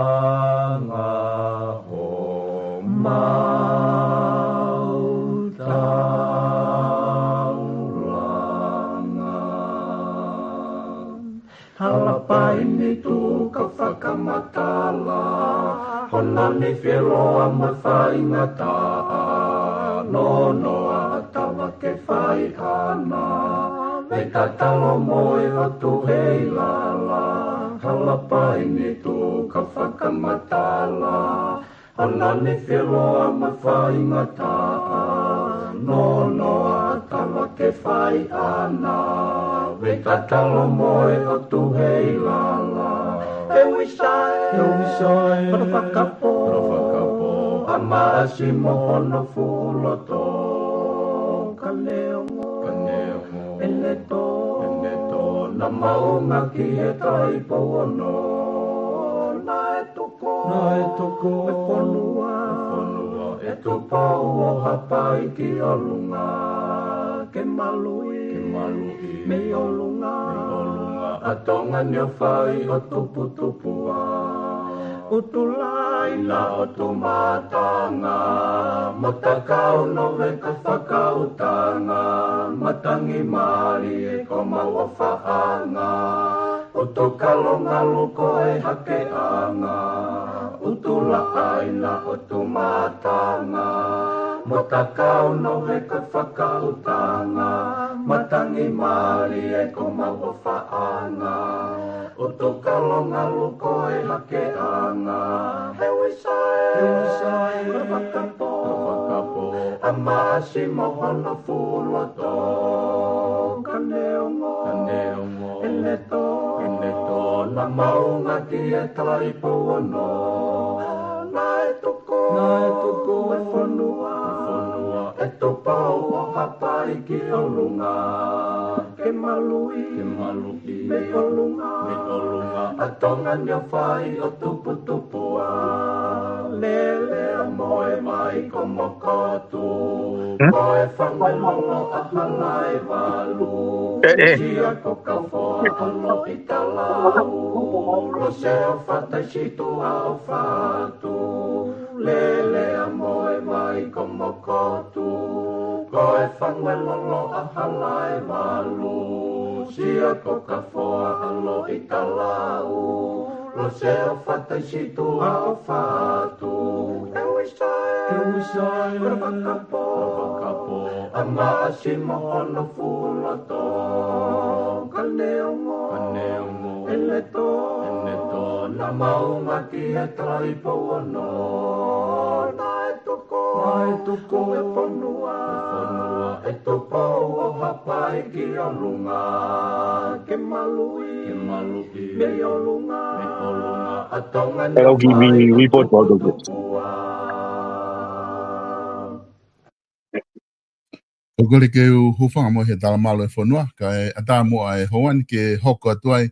anga o mautaulanga. Halapai ni tu ka whakamatala, hona ni whiroa ma whaingata, no noa tawa ke whai ana, me tatalo moe o tu hei lala. Halapai ni tu ka whakamatala, hona ni whiroa ma whaingata, no noa tawa ke whai ana, me tatalo moe o tu hei lala. E wisai, whakapo, a maasi mohono fuloto, ka neongo, eleto, na maunga ki e tai pono, na e toko, e whanua, e tupo o hapai ki olunga, ke malui, me olunga, a tonga nio whai o tupua. Utulai na o tu matanga, matakau no ve ka whakautanga, matangi mari e ko maua whaanga, utu kalonga luko e hake anga, utula aina o tu matanga, matakau no ve ka whakautanga, matangi mari e ko maua whaanga, utu kalonga luko e hake anga. He wisai, wakapo, a maasi mohono fuloto, ka neongo, eleto, na maunga ki e tai pono, na e toko, e whanua, e tupo o hapai ki olunga, ke malui, me olunga, a tonga nio whai o tupua, lele a moe mai ko mokotu, koe whangalolo a halai walu, sia ko kaufoa alo i talau, lo se o whatai situ a o whatu, lele a moe mai ko mokotu, koe whangalolo a halai walu, sia ko kaufoa alo i talau, lo se o whatai situ a o whatu. E wisai, wakapo, a maasi mohono fuloto, ka neongo, eleto, na maunga ki e tai pono, na e toko, e whanua, e tupo o hapai ki olunga, ke malui, me olunga, a tonga ni whai o tupua. O kore ke u hufanga mo he tala malo e whanua, ka e ata mo ai hoan ke hoko atuai,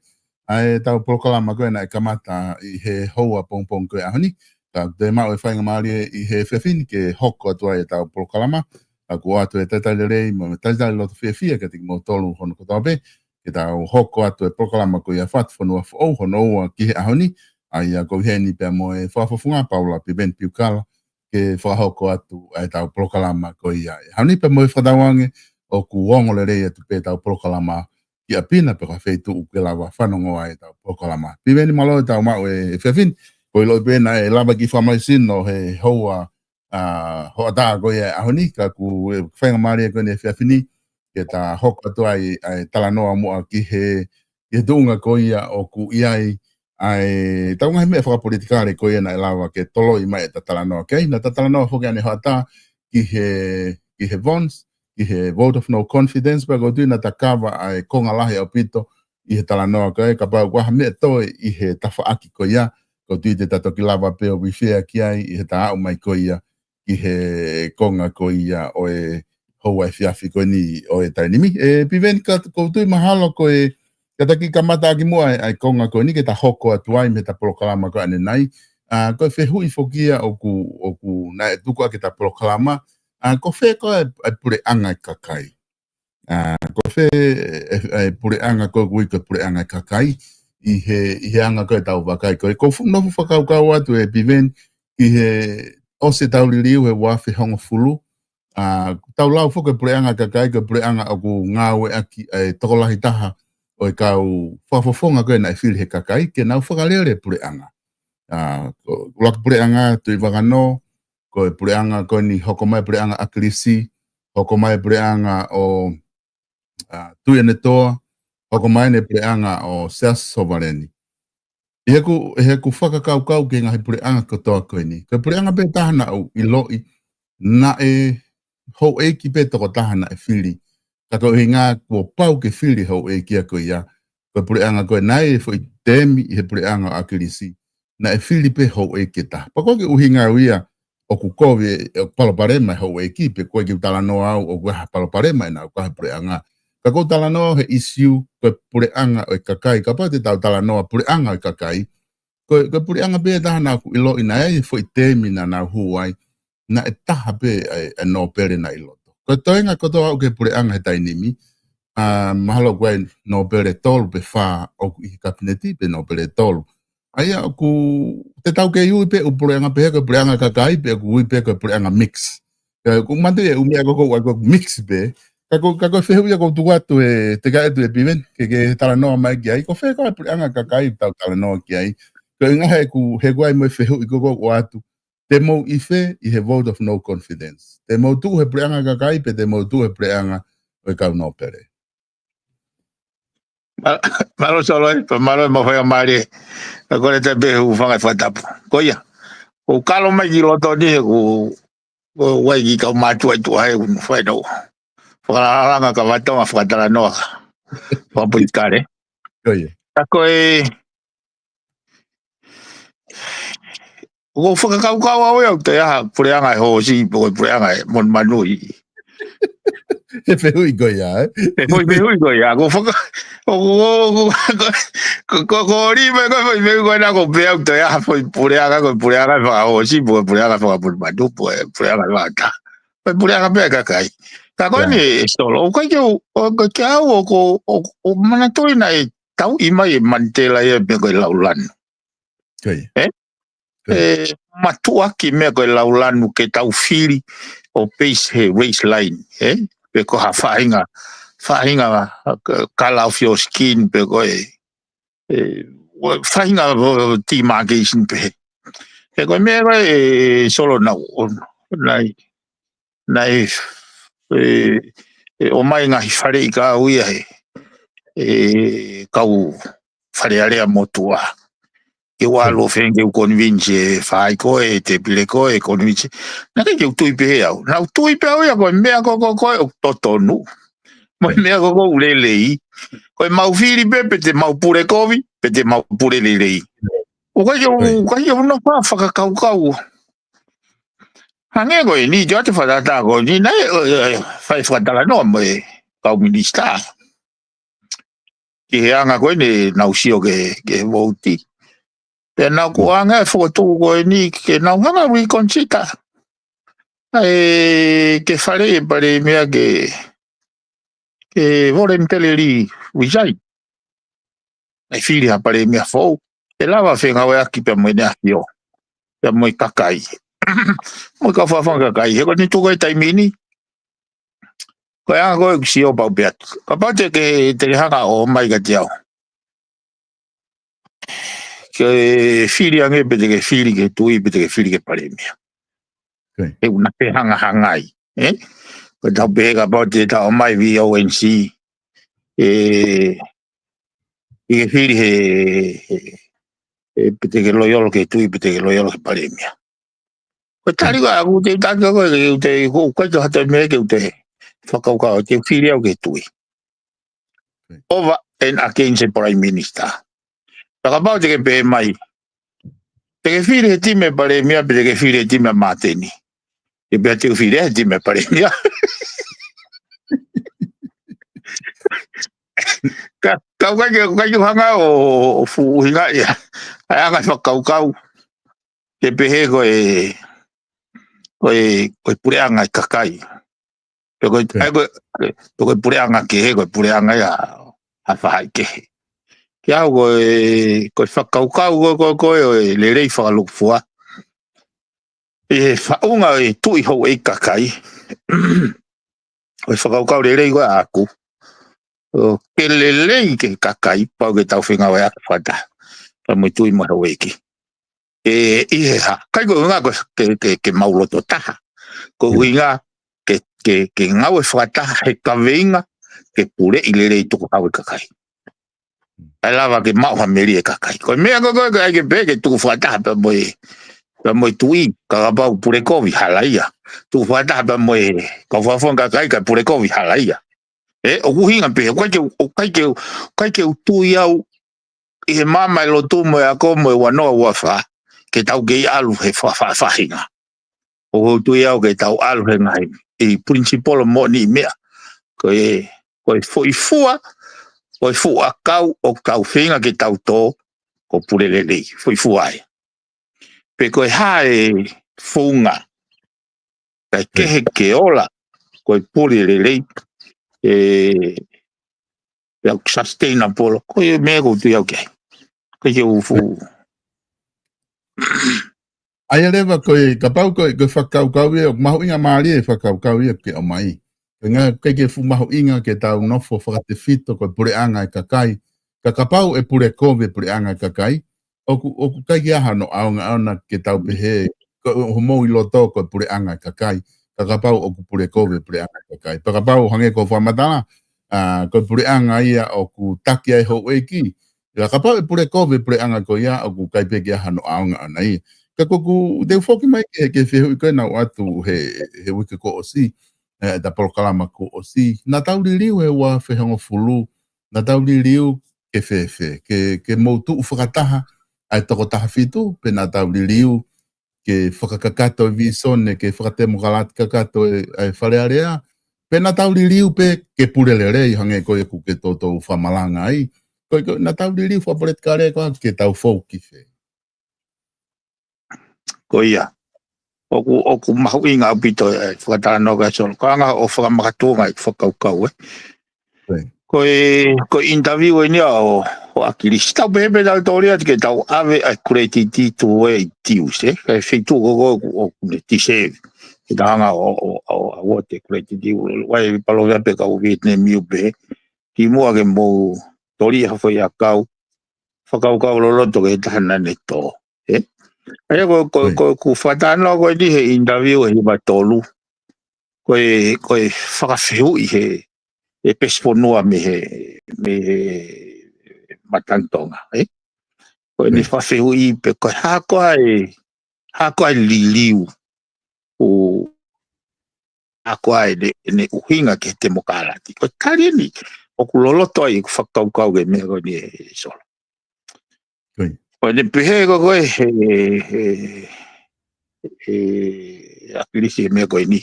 ai tau prokalama koe na e kamata i he hoa pongpong koe ahoni, ka te mao e whainga maari i he whewhini ke hoko atuai e tau prokalama, ka kua atu e taitale rei, mo me taitale loto whiawhia, ka tiki mo tolu hono kotawape, ke tau hoko atu e prokalama koe a whatu whanua whau, hono ua ki he ahoni, ai a kou heni pia mo e whawafunga paula pi ben piukala, ke whahoko atu ai tau prokalama ko ia. Hauni pe mo whadawange o ku wongo le rei atu pe tau prokalama ki a pina pe ka wheitu u ke lawa whanongo ai tau prokalama. Piveni malo e tau mau e whewhin, ko i loi pena e lava ki whamaisin no he hoa hoa taa ko ia ahoni, ka ku whainga maari e koe ni e whewhini, ke ta hoko atu ai talanoa mua ki he dunga ko ia o ku iai ai tau ngai me whakapolitikare ko ia na lawa ke tolo i mai tatalanoa kei na tatalanoa hoki ane hata ki he bonds ki he vote of no confidence pa ko tuina takawa ai konga lahi au pito i he talanoa kei ka pau waha me toi i he tafaaki ko ia ko tuite tatoki lawa peo wifea ki ai i he taau mai ko ia ki he konga ko ia o e hoa e fiafi ko ni o e tainimi e piveni ka ko tui mahalo ko e kataki kamata aki mua ai konga ko ni ke ta hoko atuai me ta proklama ko ane nai ko fe hui fokia o ku na tuku aki ta proklama ko fe ko ai pure anga kakai ko fe ai pure anga ko kui ko pure anga kakai i he anga koe tau wakai koe. Ko nofu whakaukau atu e piven ki he ose tau liliu he wafi hongo fulu. Tau lau whoka pureanga kakai ko pureanga aku ngāwe aki e tokolahi taha o i kau whafofonga koe na i whiri he kakai ke nau whakalere pureanga. Laka pureanga tui wakano ko e pureanga koe ni hokomai pureanga akilisi, hokomai pureanga o tui ane toa, hokomai ne pureanga o self-sovereignty. E heku whakakaukau ke ngahi pureanga kotoa koe ni. Ko pureanga pe tahana au i loi na e hou e ki pe toko tahana e whiri. Kako i ngā kua pau ke whiri hou e kia koe ia. Ko pureanga koe nai e fo i temi i he pureanga o akilisi. Na e whiri pe hou e ke taha. Pako ke uhi ngā uia o ku kowe o paloparema hou e ki pe koe ki utala noa au o kuaha paloparema ina o kuaha pureanga. Ka kou tala noa he issue koe pureanga o i kakai. Ka pau te tau tala noa pureanga o i kakai. Koe pureanga pe tahana aku ilo ina e fo i temi na nau huai. Na e taha pe e no pere na iloto. Ko toenga kotoa au ke pureanga he tainimi. Mahalo koe no pere tolu pe wha o i kabineti pe no pere tolu. Aia ku te tau ke iui pe u pureanga pe heko pureanga kakai pe ku ui pe ko pureanga mix. Ku mante e umea koko mix pe. Kako whehu ia kou tuatu e te kai tu e piven ke tala noa mai ki ai. Ko whe koe pureanga kakai tau tala noa ki ai. Ko inga he ku he guai mo whehu i koko watu. Te mou i whe i he vote of no confidence. Te mou tu he pureanga kakai pe te mou tu he pureanga o i kau no pere. Malo solo pa malo mo fa mari ko le te be u fa fa tap ko ya o kalo mai ki loto ni ko wai ki ka ma tu ai un fa no fa la ka va to fa tala no fa puitare Ko ia. ko e o fa ka o ya te ya pureanga ho si po pureanga mon manui He whehu i koe ia, Foi meio igual, agora foi o ribe ko foi meio igual na ko pe auto ya foi pureanga fa o si pureanga fa por madu pureanga va ta. Foi pureanga pe ka kai. Ka ko ni solo o ka o mana to na e tau I mai mantela e pe ko laulan. Ko ia. Matua ki me ko laulan ke tau fili o pace he race line, pe ko ha fainga kala of your skin pe ko fainga ti magation pe ko me solo na o mai nga fare ka uia kau fare area motua ke walo fenge u convince fai ko te pile ko convince na ke tu pe au na tu pe au ya ko me ko totonu mo me ko ulelei ko mau fili pe te mau pure kovi pe te mau pure lelei o ka yo no fa kau hange ko ni jo te fa ta ko ni na fa ta no mo kau minista ki anga ko ni na usio ke voti te na ko anga foto ko ni ke na hanga wi conchita ke fare pare mea ke voluntarily resign ai fili a pare mea fo te lava fenga wa ki pe mo ne afio pe mo kakai mo ka fa kakai he ko ni to ko tai mini ko anga ko si o pa bet ka pa te ke te hanga o mai ga tiao ke fili ange pe ke fili ke tui pe ke fili ke pare mea e una pe hangai ko ta be ga ba te ta mai VONC e fili pe ke loyal ke tui pe ke loyal ke pare mea ko tari ga ku te ta ko te ko to hata me ke te whakauka te fili au ke tui over and against the prime minister ka te ke pe mai te ke fili ti me pare mea pe ke fili ti me mateni e pe te fili ti me pare mea ka hanga o fu hinga ia ai anga whakau te pehe ko pureanga kakai ko pureanga ke he ko pureanga ia a whahai ke Kia ko whakaukau ko le rei whakalukfua. E whaunga e tui hou e kakai. O whakaukau le rei ko aku. Ke le rei ke kakai, pau ke tau whinga wai aka whata. Pa mui tui mo hou eki. E ihe ha. Kai ko unga ko ke mauloto taha. Ko uinga ke ngau e whakataha he kaweinga ke pure I le rei tuku hau e kakai. Ai lava ke mau ha meri e kakai. Ko mea ko ai ke peke tuku whakataha pa moi tui ka pau pure kovi halaia. Tuku whakataha pa moi ka whawhon kakai ka pure kovi halaia. E o kuhinga pe o kai ke tui au I he mama lo tu mo a ko mo wanoa wafa ke tau ke alu he whahinga. O tui au ke tau alu he ngai. I principolo mo ni mea. Ko foi fua kau o kau whinga ke tau tō ko pure lelei. Foi fua ai. Pe koe hae funga. Kai kehe ke ola koe pure lelei. Au sustainable. Koe mea ko tui au kei. Koe ke ufu. Ai lewa koe ka pau koe whakaukau e o mahu inga maari e whakaukau e ke o mai. Ngā ke fu mahu inga ke tau nofo whakate fito koe pure anga e kakai. Ka pau e pure kove pure anga e kakai. Oku kai ki aha no aonga aona ke tau pehe. Ho mou I loto koe pure anga e kakai. Ka pau oku pure kove pure anga e kakai. Ka pau hange ko whamatala. Koe pure anga ia oku taki ai hou eki. Ka pau e pure kove pure anga ko ia oku kai pe ki aha no aonga aona ia. Ka koku te foki mai ke whihu I koe nau atu he wiki ko o si, da polokalama ko o si. Nā tauri riu e ua whehongo fulu, nā tauri riu ke whewhe, ke moutu u whakataha, ai toko taha whitu, pe nā tauri riu ke whakakakato I visone, ke whakatemo kalati kakato e wharearea, pe nā tauri riu pe ke purelere I hange koe ku ke toto u whamalanga ai. Koe nā tauri riu whaparet kare koa ke tau fauki whe. Ko ia. Oku mahu inga upito e whakatano ka solo. Ko anga o whakamatua i whakaukau Ko interview e nia o akirisi. Tau pepe tau tōria ke tau ave a kureititi tu e tiuse. Kai whitu o kune tise. Ke tahanga o te kureititi. Wai palo vepe kau Vietnam miu pe. Ki mua ke mou tōria hawhai a kau. Whakaukau loloto ke tahana ne tō. Ai ko whatano ko ni he interview he ba tolu. Ko whakawhiu I he pesponua me matantonga. Ko ni whawhiu I pe ko hako ai liliu. O hako ai ne uhinga ke te mokalati. Ko tari ni o kuloloto I whakaukau ke mea ko ni solo. O ne pehe ko koe akirisi mea koe ni.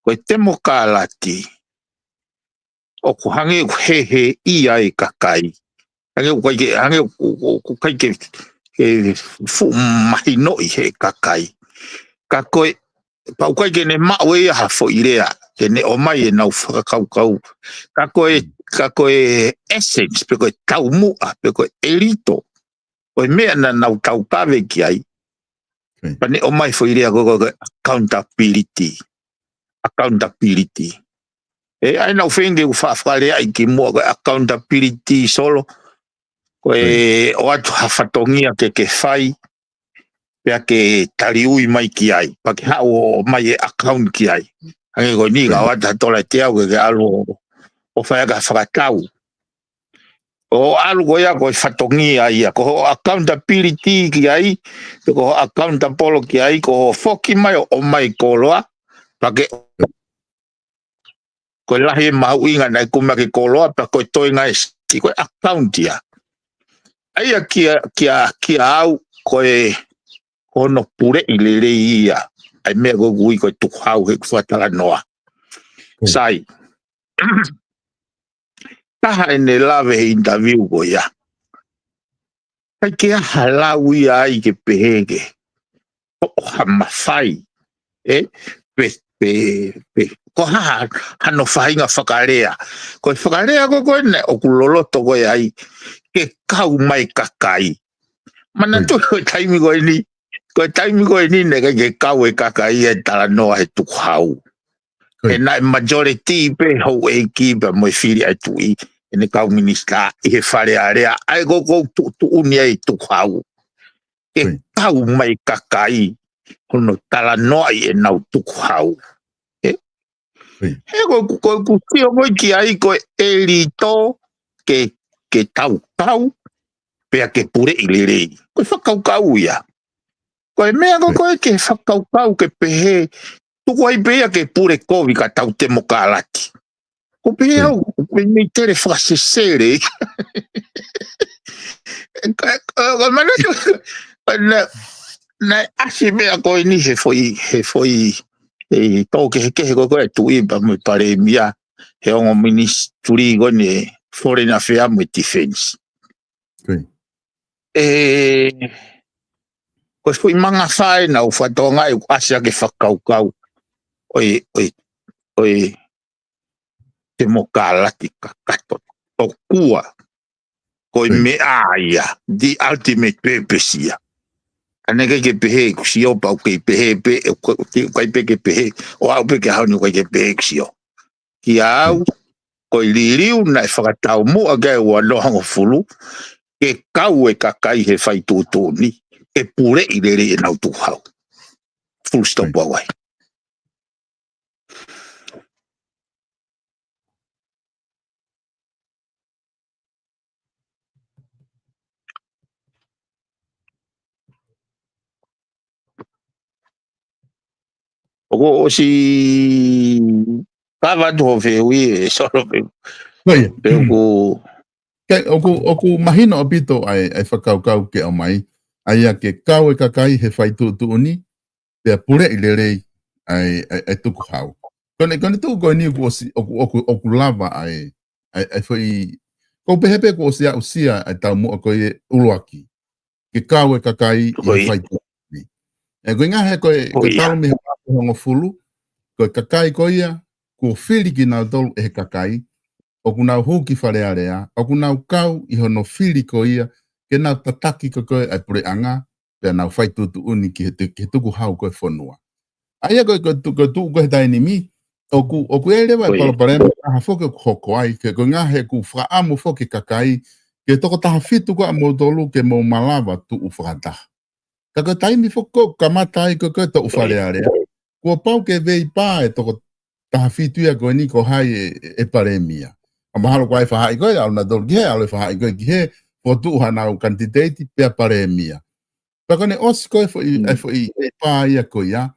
Koe te mokalati o ku hange he ia I kakai. Hange ku kai ke fu mahino I he kakai. Ka koe pau kai ke ne mao ia hafo I rea. Ke ne o mai e nau whakaukau. Ka koe essence, pe koe tau mua, pe koe elito. Koe mea na nau tau kawe ki ai. Pa ne o mai fo irea ko accountability. Accountability. E ai nau whenge u whawhare ai ki mua koe accountability solo. Koe o atu hawhatongia ke whai. Pea ke tariui mai ki ai. Pa ke hao o mai e account ki ai. Hange koe ni ka wata tola te au ke alu o whaiaka whakatau. O alu ko ia ko whatongia ia, ko accountability ki ai, ko accountable ki ai, ko foki mai o mai koloa, pake ko lahi mau inga nai kuma ki koloa, pa ko toi ngai ki ko account ia. Aia kia au ko no pure I lele ia, ai mea ko gui ko tukhau he kuwhatala noa. Sai. Taha ne lave he interview ko ia. Kai kia halau ia ai ke pehege. O hamawhai. Pe ko ha hano whainga whakarea. Ko whakarea ko ne o kuloloto ko ai ke kau mai kakai. Mana tu ko taimi ko ni. Ko taimi ko ni ne ke kau e kakai e tala noa he tuku hau. E na majority pe ho e ki pe mo fili ai tui. E ne kau minista i he whare area. Ai ko tu uni ai tuku hau. Ke kau mai kakai. Hono tala noa i e nau tuku hau. He ko tio mo ki ai ko elito ke tau pe ke pure ilere. Ko whakau ia. Ko e mea ko ke whakau ke pehe. Tuku ai pea ke pure kovi ka tau te moka alati. Ko pehe au, me me tere whakasesere. Ko mana na asi mea ko ni he foi e tau ke ko e tui pa me pare mia he ongo ministry go ne foreign affairs me defense. Ko foi manga fai na u fatonga e asia ke whakau. Oi te mokalati kakato o kua ko me aia the ultimate purpose ia. Ane ke pehe kusio pa ke pehe ko ke pehe o au pe ke hanu ko ke pehe kusio. Ki au ko liriu na whakatau mo aga o aloha fulu ke kau e kakai he whai tūtūni e pure i rere e nau tūhau. Full stop wawai. O si kava do veui e solo ko oku mahino opito ai whakau ke o mai ai ke kau e kakai he whai tūtūni pe pure i rere ai tuku hau. Kone tu ko ni ko oku lava ai foi ko pehepe ko sia usia ai tau mo ko e uruaki ke kau e kakai i fai tūtūni. E ko ngahe ko talo me hongo fulu ko kakai ko ia ko fili ki nau tolu e kakai o kuna huki whare area o kuna kau i hono fili ko ia ke nau tataki ko ai pure anga pe nau fai tūtūni ki he tuku hau ko e whanua. Aia ko tu ko dai ni mi oku ele vai para parema ha foke hoko ai ke ko ngahe ku fra amo foke kakai ke toko taha fitu ko amo tolu ke mo malava tu ufrata. Ka ko taimi foko kamata ai ko to ufare area. Ko pau ke vei pa e toko taha fitu ia ko ni ko hai e paremia. Amahalo ko ai fa hai ko al na dol ge al fa hai ko ge po tu hana o candidate pe paremia. Pa ko ne osko e pa ia ko ia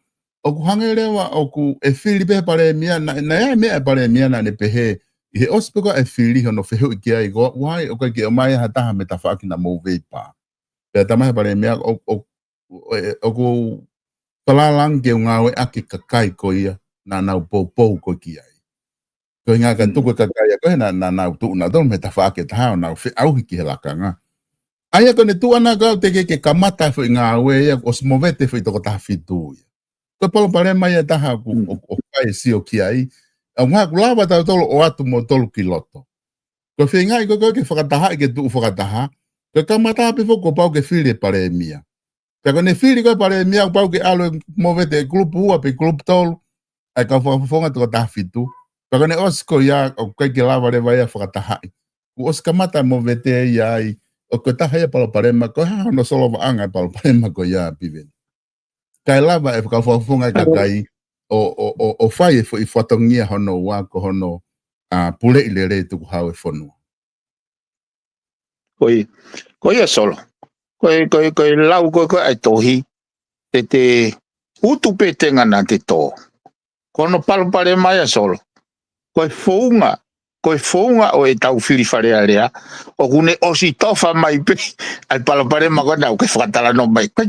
oku hangerewa oku e fili pe paremia na me paremia na ne pehe he ospeko e fili hono fehu ki ai go wai o ke o mai hata me ta faki na mo veipa pe ta mai paremia oku palalang ke ngawe aki kakai ko ia na po ko ki ai ko nga ka tu ko kakai ko na tu na don me ta faki ta na fe au ki la kanga aya ko ne tu ana ga te ke kamata fo ngawe ya osmovete fo to ta fitu ko palo pare mai taha ku o kai si o ki ai a nga ku lava ta tolo o atu mo tolo kiloto ko finga i ko ke whakataha ke tu whakataha ko kamata pe fo ko pau ke fili pare mia ka ne fili ko pare mia pau ke alo mo vete grupo ua pe grupo tolo ai ka fonga to ta fitu ka ne osko ya o kai ke lava le vai whakataha ku os kamata mo vete ya ai o ko taha ya palo pare ma ko ha no solo anga palo pare ma ko ya piven kai lava e ka fonga kakai o fai fo I fatongia hono wa ko hono a pule ilere tu hau e fonu koi solo koi lau ko ai tohi te utu pe tenga na te to kono pare mai solo koi fonga o e tau fili fare area o kune osi tofa mai pe ai pare ma ko na ke fatala no mai ko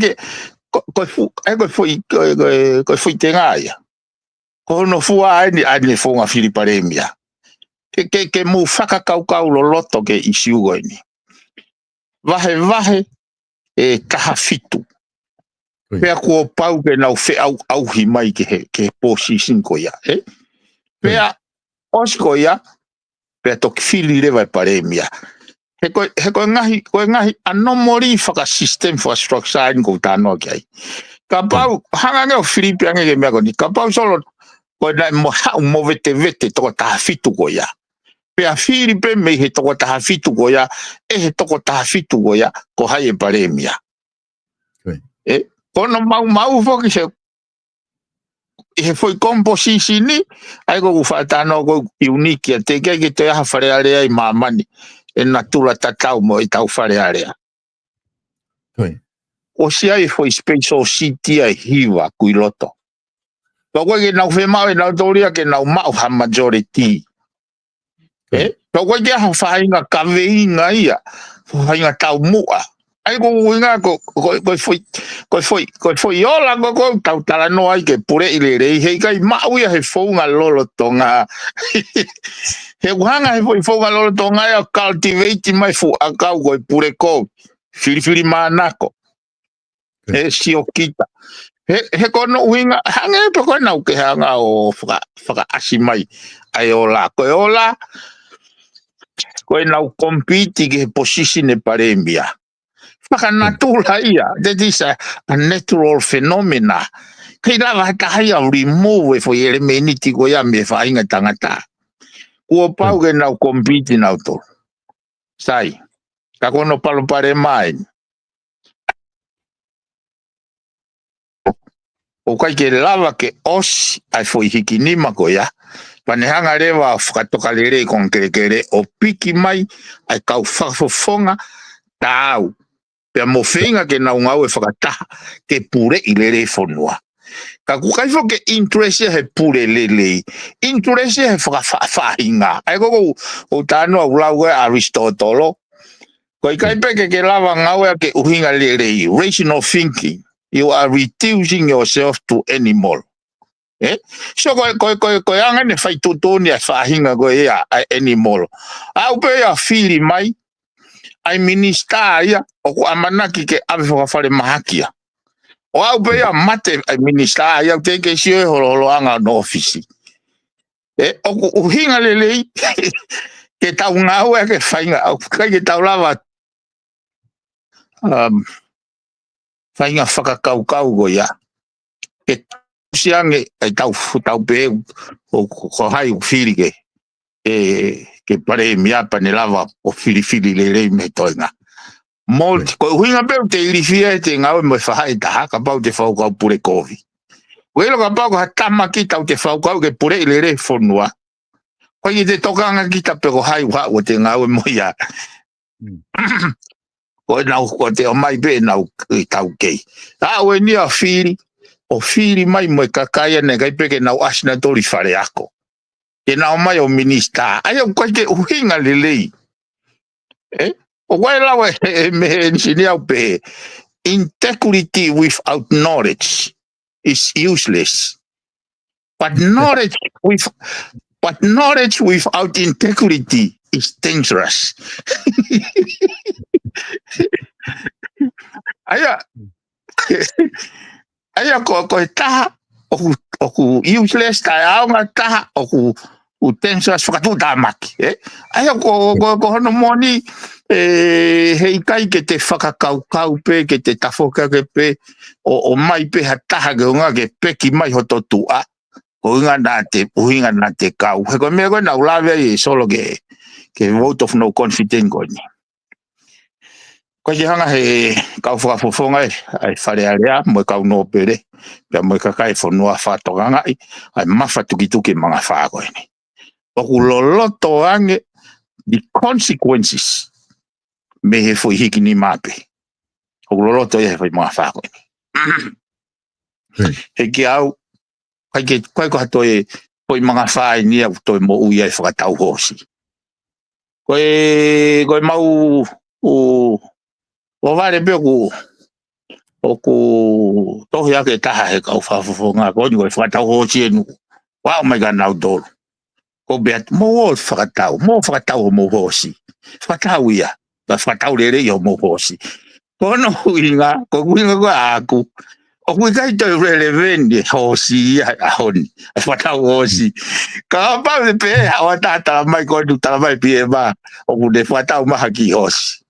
foi tenga ia ko no fua ai fonga fili pare mia ke mu faka kau lo loto ke isiu go ni vahe e taha fitu pe ko pau ke na fe au hi mai ke position ko ia Pea, osko ia, pea toki fili le vai paremia. He koe ngahi anomori whaka system whaka structure in kou tānoa ki ai. Ka pau, hanga ngeo Filipi ange ke mea koni, ka pau solo, koe nai mo vete toko taha fitu ko ia. Pea Filipe me he toko taha fitu ko ia, he toko taha fitu ko ia, ko hai e paremia. Kono mau foki se, he foi komposisi ni, ai ko whaatano ko unique, te kia ki te aha wharearea i mamani, e na tula tatau mo i tau wharearea. O sia e foi special city ai hiwa kui loto. Koe ke nau whemau e nau tōria ke nau mau ha majority. Koe ke aha whainga kaweinga ia, whainga tau mua. Ai ko winga koe foi ola ko tau tala no ai ke pure ile rei hei kai mau ia he founga lolo tonga. He wanga he founga lolo tonga ia cultivate mai fu akau koe pure ko. Fili manako. He sio kita. He kono winga hange pe koe nau ke hanga o whaka asi mai. Ai ola koe ola. Koe nau compete ke he position e paremia. Whaka natula ia. That is a natural phenomena. Kei lava hata hai au remove e foi elemeniti ko ia me whainga tangata. Kua pau ke nau compete nau tolu. Sai. Ka kono palo pare mai. O kai ke lava ke os ai foi hiki nima ko ia. Panehanga rewa whakatoka lere kon kere o piki mai ai kau whakafofonga tau. Pea mo whenga ke nau ngau e whakataha ke pure i lere whonua. Ka kukai fo ke interest he pure lele. Interest he whakafahinga. Ai koko o tāno au lau e Aristotelo. Koi kai peke ke lava ngau e ke uhinga lere. Rational thinking. You are reducing yourself to animal. So koe anga ne whai tutoni a whahinga koe ea animal. Au pe a whiri mai, ai minista ia, o ko amanaki ke awe whakawhare mahakia. O au pe a mate ai minista ia, te ke sio e holo anga no ofisi. O ko uhinga lelei, ke tau ngau e ke whainga, au kai ke tau lava, whainga whakakaukau ko ia. Ke siange ai tau pe ko hai u fili ke pare mia pane lava o fili le me toinga molti ko huinga pe te ilifia te ngau me fahai ta ka pau te fau ka pure kovi welo ka pau ka tama ki tau te fau ka ke pure le fonua ko i te tokanga ki ta pe ko hai wa o te ngau mo ia ko nau ko te o mai be nau tau kei we ni a fili o fili mai mo kakaya ne kai peke nau asina tori fare ako. Ke nau mai o minista. Ai o koe ke uhinga lelei. O koe lawa me engineer pe. Integrity without knowledge is useless. But knowledge without integrity is dangerous. Aya. Aya ko taha o ku useless ta aunga taha o ku tensa whakatuta maki. Aya ko hono moni hei kai ke te whakakaukau pe, ke te tafoka ke pe, o mai pe ha taha ke unga ke peki mai hoto tua. O unga na te kau. He ko mea koe na ulawe e solo ke vote of no confidence koe ni. Koe ki hanga he kau whakafofonga ai whare area, mo kau no pere, pia mo kakai whanua whatonganga ai mawha tukituki mga whakoe ni. Oku loloto ange, the consequences me he fui hiki ni mape. Oku loloto ia he fui mga whakoe ni. He ki au, kai ko hato e fui mga whae ni au toi mo ui ai whakatau hosi. Koe mau o vare pe oku tohi ake taha he kau whafofonga ko ni koe whakatau hosi e nuku. Wao mai ka nau tolu. Ko beat mo whakatau mo hosi. Whakatau ia. Whakatau lere i o mo hosi. Kono huinga, ko huinga ko aku. o kui kai to relevant hosi ahon fata hosi ka pa pe awata ta mai ko tu ta mai pie ba o ku de fata ma haki hosi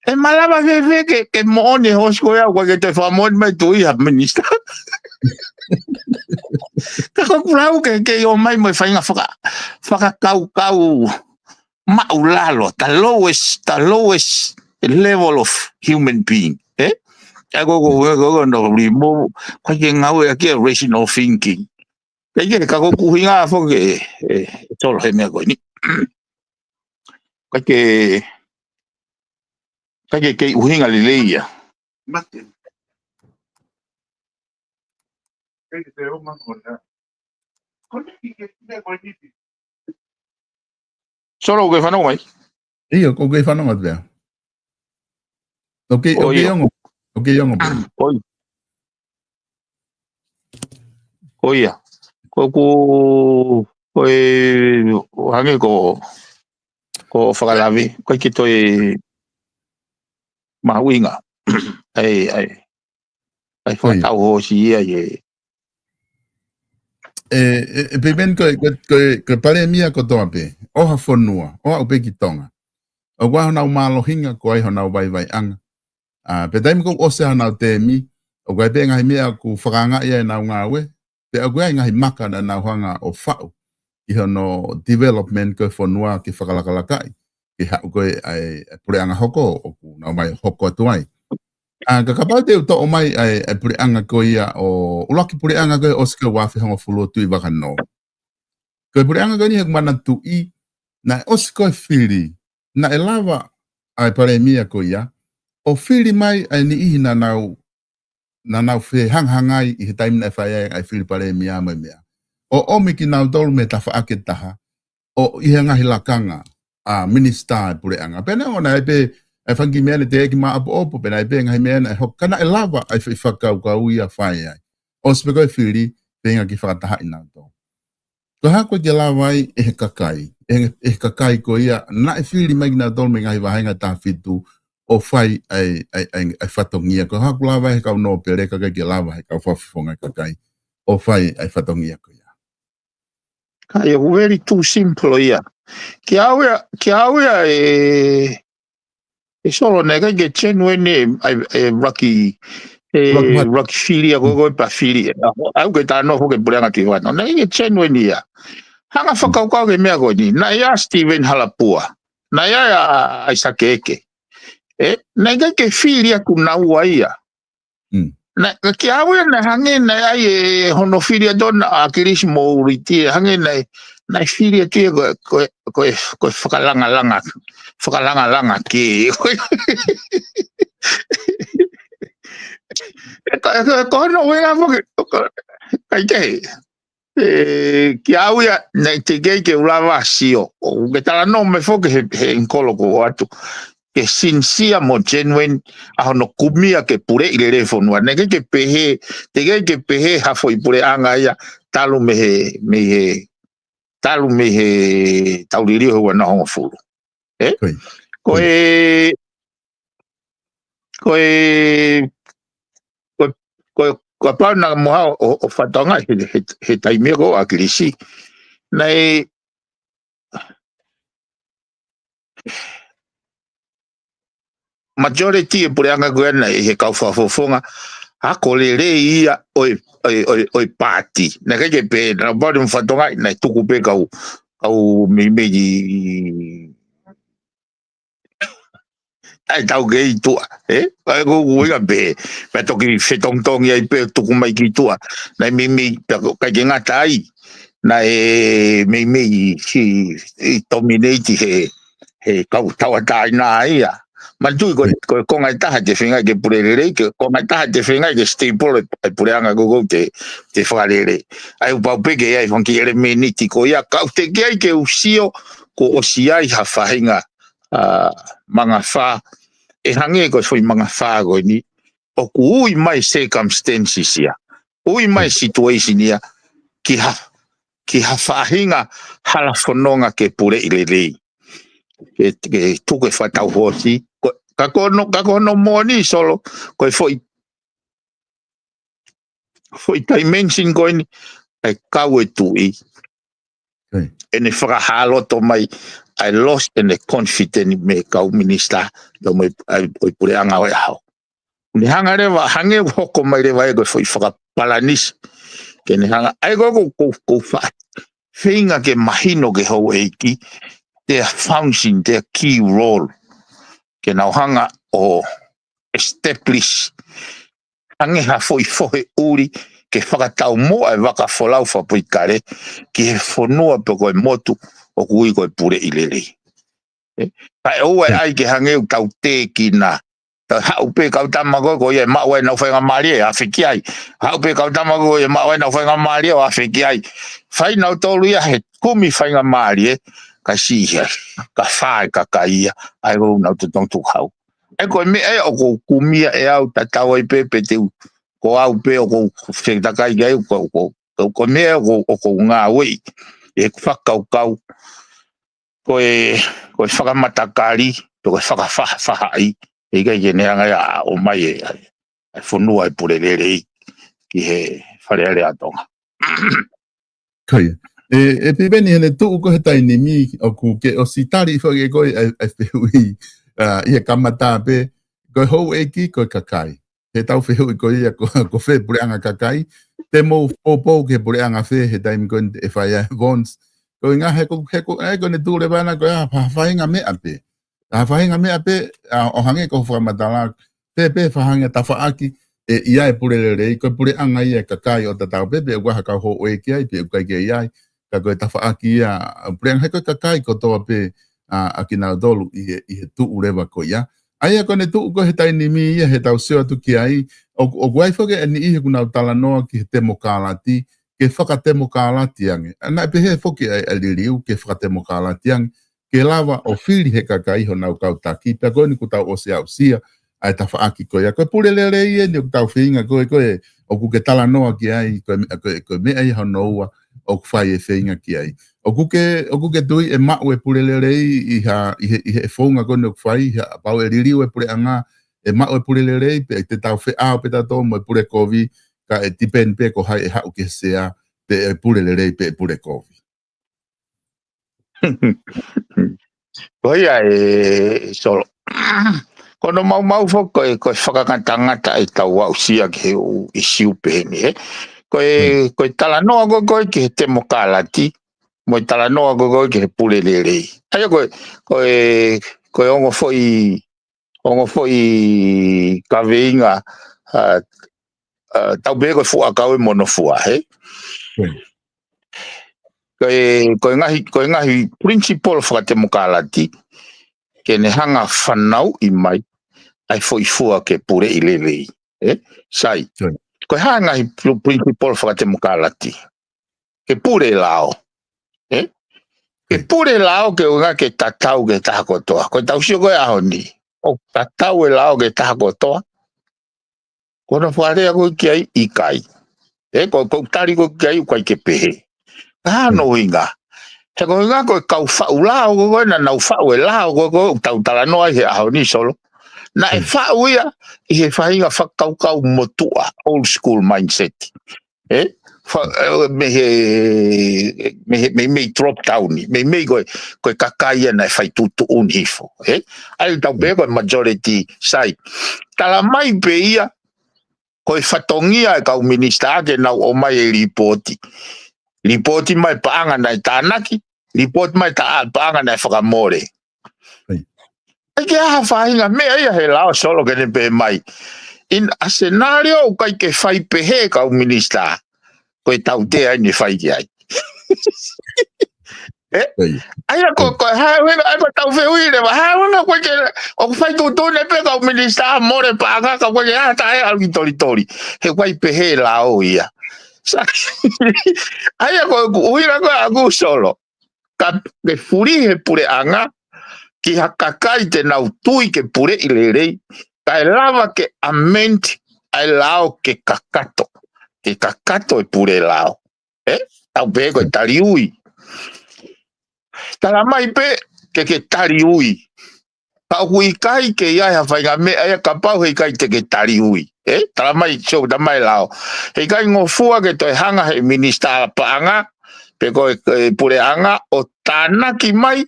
e malaba ve que mo ne hosi ko ya ko que te famon mai tu ya ministra ka ko kurau que yo mai mo fa nga faka kau maulalo the lowest level of human being go no remove kwa ke ngau ya ke rational thinking ke ka go kuhinga fo ke tolo he me go ni ka ke uhinga lileia mate ke te o mangona ko ni ke te ko ni solo que fa no mai Io ko ke fa no ngat. Okay, yung Oia. Ko hange ko whakalawi. Ko ki toi mahuinga. Ai whakatau ho si ia ye. Pimen ko pare mia ko toa pe. Oha whanua. Oha upe ki tonga. O kwa hana umalohinga ko ai hana vai anga. Pe taimi ko ose hana te mi. O kwa pe ngahi mea ku whakanga ia na ngawe. Pe o kwa ngahi maka na hanga o whau. I hono development ko whanua ki whakalakalakai. Ki hau koe ai pureanga hoko o ku na mai hoko atuai. Ka kapau te uto o mai ai pureanga ko ia o ulaki pureanga ko o sika wafi hongo fulu tui waka no. Ko pureanga ko ni hek mana tui na o sika whiri na e lava ai pare mia ko ia o whiri mai ai ni ihi na nau whe hanghangai i he taimi na whai ai whiri pare mia mai mea. O omiki nau tolu me ta whaake taha o i he ngahi lakanga a minister pureanga. Pena o na e pe ai whangi mea ne te eki maa apo opo pena ai pe ngahi mea na e hok kana e lava ai whakau kau ia whai ai. O speko e whiri penga ki whakataha i nau tau. Ko hako te lava ai e he kakai. E he kakai ko ia na e whiri mai na tolu me ngahi wahenga ta whitu o whai ai whatongia. Ko hako lava ai he kau no pere kakai ki lava ai kau whawhifonga kakai o whai ai whatongia ko ia. Kai e very too simple ia. Ki aua e solo nega ke genuine ai rocky filia go pa filia au ke ta no ke pulenga ki wa no nega ke genuine ia hanga whakaukau ke mea go ni na ia Steven Halapua na ia ai sakeke nega ke filia ku na ua ia na ki aua na hange na ai hono filia don a kirismo uriti hange na filia tia ko whakalanga ki ko no wena mo kai te ki auia nei te ke ulava sio o ke tala no me foke he inkolo ko atu ke sincere mo genuine a no kumia ke pure i telefono ne ke pehe te ke pehe ha foi pure anga ia talu me he tauliri ho na ho fulu koe pa na mo o fatanga he taimego a krisi nei majority e pureanga goena he kau fafofonga a kolere ia oi party na ke pe na bottom fatanga na tuku pe kau me ai tau ke tu ai go uiga be to ki fetong ia pe tu mai ki tu na me ka ke ngatai na me si dominate he kau tawa na ia ma tu ko ngai ta te finga ke purere ke ko ngai ta te finga ke staple ai pureanga go te farere ai pa pe ke ai fonki ele meniti ko ia ka te ke usio ko osia i ha fainga manga fa e hange ko foi manga fa go ni o ku ui mai circumstances ia ui mai situation ia ki ha fainga hala fononga ke pure ilelei ke tu ke fa tau hosi ka kono moni solo ko foi foi dimension going ai kau e tui. E ne whakahaloto mai I lost in the confidence me kau minista do mai oi pure anga o hao. Ni hanga rewa hange hoko mai rewa e foi whakapalanis. Ke ni hanga ai go wha. Whinga ke mahino ke hau eiki their function, their key role. Ke nau hanga o establish hange ha foi uri ke whakatau mo ai waka wholau whapuikare ki he whanua pe koe motu o kui koe pure i lelei. Kai oe ai ke hange u tau te ki na ta hau pe kau tamago ko ye ma wai nau whainga mari e awhiki ai. Hau pe kau tamago ko ye ma wai nau whainga mari o awhiki ai. Whai nau tolu ia he kumi whainga mari e ka sihi ka whae ka kaia ai go nau te tong tu hau. E koe me e o ko kumia e au tatau ai pepe te u ko au pe o ko whetakai gai ko me o ko ngā wei e whakau koe whakamatakari koe whakawhahai e kai ke neanga ia o mai e whanua e pure rere ki he whareare atonga. Kai. E pibeni hene tuu ko he taini mi o ku ke o sitari whake koe e whihui i he kamata pe koe hou eki koe kakai. He tau whihui koe ia ko whe pureanga kakai. Te mou pōpō ke pureanga whe he taimi koe e whaia vons. Koe ngā he ko ne tūre wāna koe whahinga mea pe. Whahinga mea pe o hange ko whamatala pe whahanga tawhaaki e ia e purerei koe pureanga ia kakai o tatau pepe waha kau ho eki ai pe ukai ke iai. Ka koe tawhaaki ia pureanga he koe kakai ko toa pe a ki nau dolu i he tuu rewa ko ia. Aia kone tuu ko he taini mi ia he tau seo atu ki ai. O guai whake e ni ihe kuna tala noa ki he temo kālati, ke whakatemo kālati ange. Ana pe he whoke e liriu ke whakatemo kālati ange, ke lawa o whiri he kakai ho nau kau taki, pia koe ni ku tau o se au sia, ai ta whaaki koe. Koe pure lere ie ni o tau whinga koe, o ku ke tala noa ki ai, koe mea i hau noua, o ku whai e whinga ki ai. O kuke tui e mau e pure lerei i he whaunga kone o whai, pau e ririu e pure anga, e mau e pure lerei, pe te tau whi au pe tato mo e pure kovi, ka e tipen pe ko hai e hau ke sea, pe e pure lerei pe e pure kovi. Koia e solo. Kono mau whako e koe whakakantangata e tau au sia ke o i siu peheni, Koe tala noa koe ke he temo kālati, mo tala noa koe ke he pule lerei. Aia koe ongo foi ka veinga tau be koe fua kau e mono fua, he? Koe ngahi principal whakatemo kālati, ke ne hanga whanau i mai, ai foi fua ke pure i lerei, Sai. Koe hanga i principal whakatemo kālati, ke pure lao, Ke pure lao ke unga ke tatau ke tahako toa. Koe tau sio koe aho ni. O tatau e lao ke tahako toa. Kono wharea koe ki ai i kai. Koe tari koe ki ai ukai ke pehe. Hano hinga. He koe hinga koe kau whau lao koe na nau whau e lao koe tau tala noa i he aho ni solo. Na e whau ia i he whahinga whakaukau motua. Old school mindset. Me drop down me koe kakai na fai tutu un hifo ai tau pe koe majority sai tala mai pe ia koe whatongia e kau minista ake nau o mai e ripoti mai paanga na i tānaki ripoti mai paanga na i whakamore ai ke aha whahinga mea ia he lao solo kene pe mai in a scenario kai ke whai pe he kau minista koe tau te ai ni whai ki ai. Aia ko hawenga ai tau wheui le hawenga koe ke o whai tūtune pe kau minista more paanga ka koe ke tae algi tori he whai pehe lao ia. Aia koe uira koe agu solo ka ke furi he pure anga ki hakakai te nau tui ke pure i lerei ka e lava ke amend ai lao ke kakato. Ke kakato e pure lao. Tau pe koe tari ui. Tala mai pe ke tari ui. ka hui kai ke ia ha fai ga me ai ka pau he kai te ke tari hui tala mai so da mai lao he kai ngo fua ke to hanga he minister paanga pe ko pure anga o tana ki mai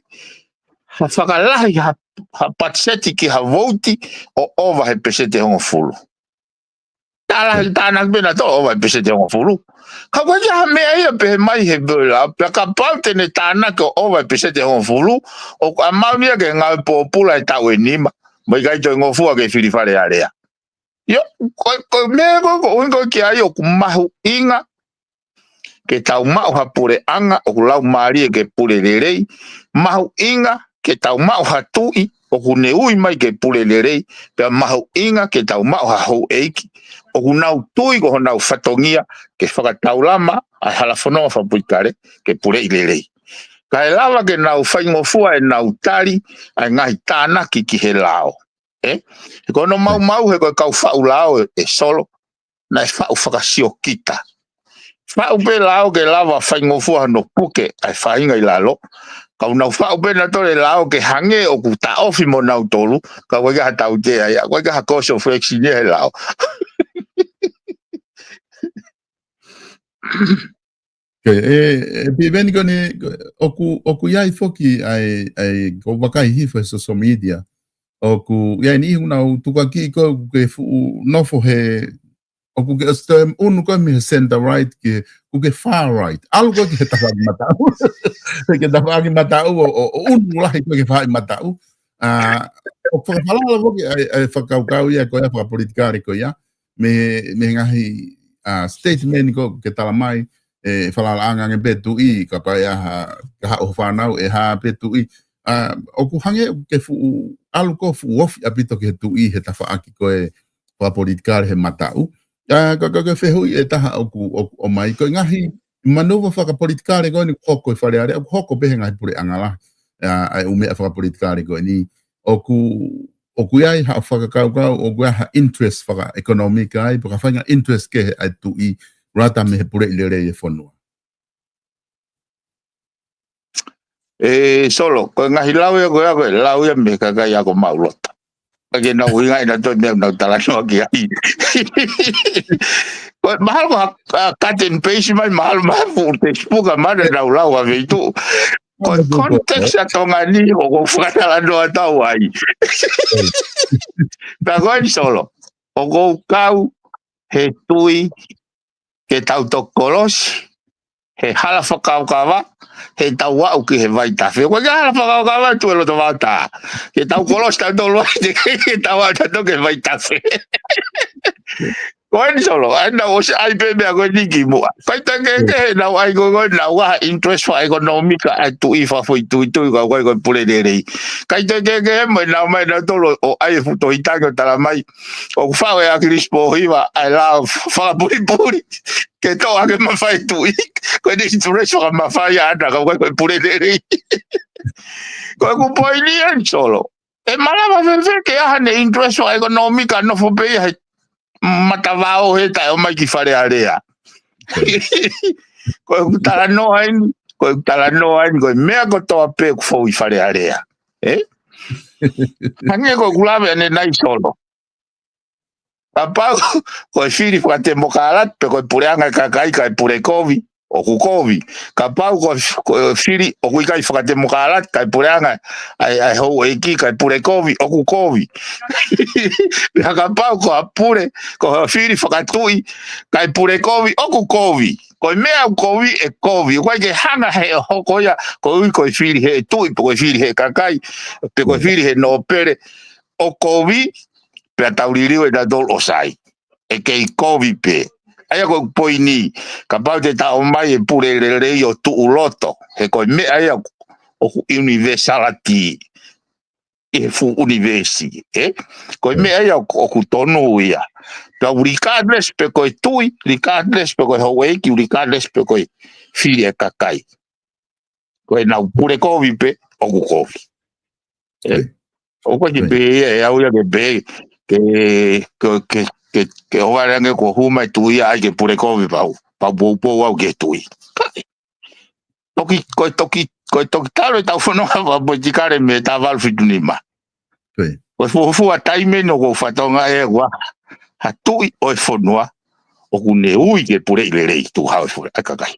ha whakalahi ha patseti ki ha voti o ova he pesete hongo fulu. Tāna bena to ova he pesete hongo fulu. Ka waki ha mea ia pe mai he bula, pe ka paute ne tāna ki o ova he pesete hongo fulu, o ka maumia ke ngau pōpula e tau e nima, mai kai toi ngofua ke whiriwhare area. Yo, ko mea ko uingo ki ai o ku mahu inga, ke tau mau ha pure anga, o ku lau maari ke pure lerei, mahu inga, ke tau mau ha tui, o ku ne ui mai ke pule lerei, pe mahu inga ke tau mau ha hou eiki, o ku nau tui ko nau whatongia, ke whakatau lama, a halafonoa whapuikare, ke pule i lerei. Ka e lava ke nau whaingofua e nau tari, ai ngahi tānaki ki he lao. E kono mau he koe kau whau lao e solo, na e whau whakasio kita. Whau pe lao ke lava whaingofua no puke, ai whainga i lalo, kau nau whau pena tore lao ke hange o ku ta ofi mo nau tolu, ka waiga ha tau te ai, waiga ha koso flexi he lao. Piveni kone oku iai foki ai ko wakai hifa social media, oku iai ni unau tukaki ko ke nofo he oku ke unu ko mi center right ke ke far right algo ke tawagi matau ke tawagi matau o unu lahi ke fai matau o whakapalala ko ai whakaukau ia ko ia whakapolitikari ko ia me ngahi statement ko ke talamai whalalaanga nge betu i ka pai aha ka o whanau e ha betu i oku hange ke fu alu ko fu ofi apito ke tu i he tawhaaki ko e whakapolitikari he matau ka whehui e taha o mai, ko ngahi manuva whakapolitikare koe ni hoko e whare are, o hoko pehe ngai pure angala, ai umea whakapolitikare koe ni, oku iai ha whakakaukau, oku iai ha interest whaka-ekonomika ai, paka whainga interest ke ai tu i rata me he pure ilere e whanua. Solo, koe ngahi lau ia koe lau ia me kakai ako maulota. Kage na uinga ina to me na tala no ki ai. Ko mahal ko cut and paste mai mahal fu te spuga mare na ula wa veitu. Ko context atonga ni ko fala no atau ai. Pa ko solo. O go kau he tui ke tau to kolos he hala whakaukawa, he tau wau ki he vai tawhi. Ko ke hala whakaukawa tu e loto wata. Ke tau kolos tau tolu ai, ke tau wau tau ke vai tawhi. Ko en solo, anda o se ai pe mea koe niki mua. Kai ta ke he nau ai koe nau waha interest wa ekonomika ai tu i whafui tui koe koe pule nerei. Kai ta ke he mai nau tolo o ai futo itango tala mai. O whau e a Crispo hiwa ai lao whakapuri. Ke toa ke mawhai tui. Koe nisi tures whaka mawhai ana koe pule nerei. Koe kupoi ni en solo. E malama whewhe ke aha ne interest wa ekonomika no fupei hai matavao he tai o mai ki whare area. Koe utala no hain, koe mea ko toa pe ku fau I whare area. Hange koe kulawe ane nai solo. Papau, koe whiri whakate mokarat, pe koe pureanga kakai kai pure kovi, o ku kovi. Kapau koe whiri, o kui kai whakate mokarat, kai pureanga, ai hou eiki kai pure kovi, o ku kovi. Kapau koe pure, koe whiri whakatui, kai pure kovi, o ku kovi. Koe mea kovi e kovi, koe ke hanga he hoko ia, koe whiri he tui, koe whiri he kakai, pe koe whiri he no pere, o kovi, pe tauririu e na dol osai. E kei kovi pe. Aia koe poini, ka pau te tau mai e pure rei o tu uloto. He koe me aia o universality. E fu universi. Koe me aia o ku tonu ia. Ka regardless pe koe tui, regardless pe koe haueki, regardless pe koe whiri e kakai. Koe nau pure kovi pe, o ku kovi. O koe ki pe e au ia ke pe, ke ovarange ko huma tui ai ke pure kovi pau pou au ke tui. Toki talo e tau whanua wa poitikare me ta valfitunima. Koe. O fua taime no ko fatonga e wa. Ha tui o fonua. O kune ui ke pure ilere tu hau fure akakai.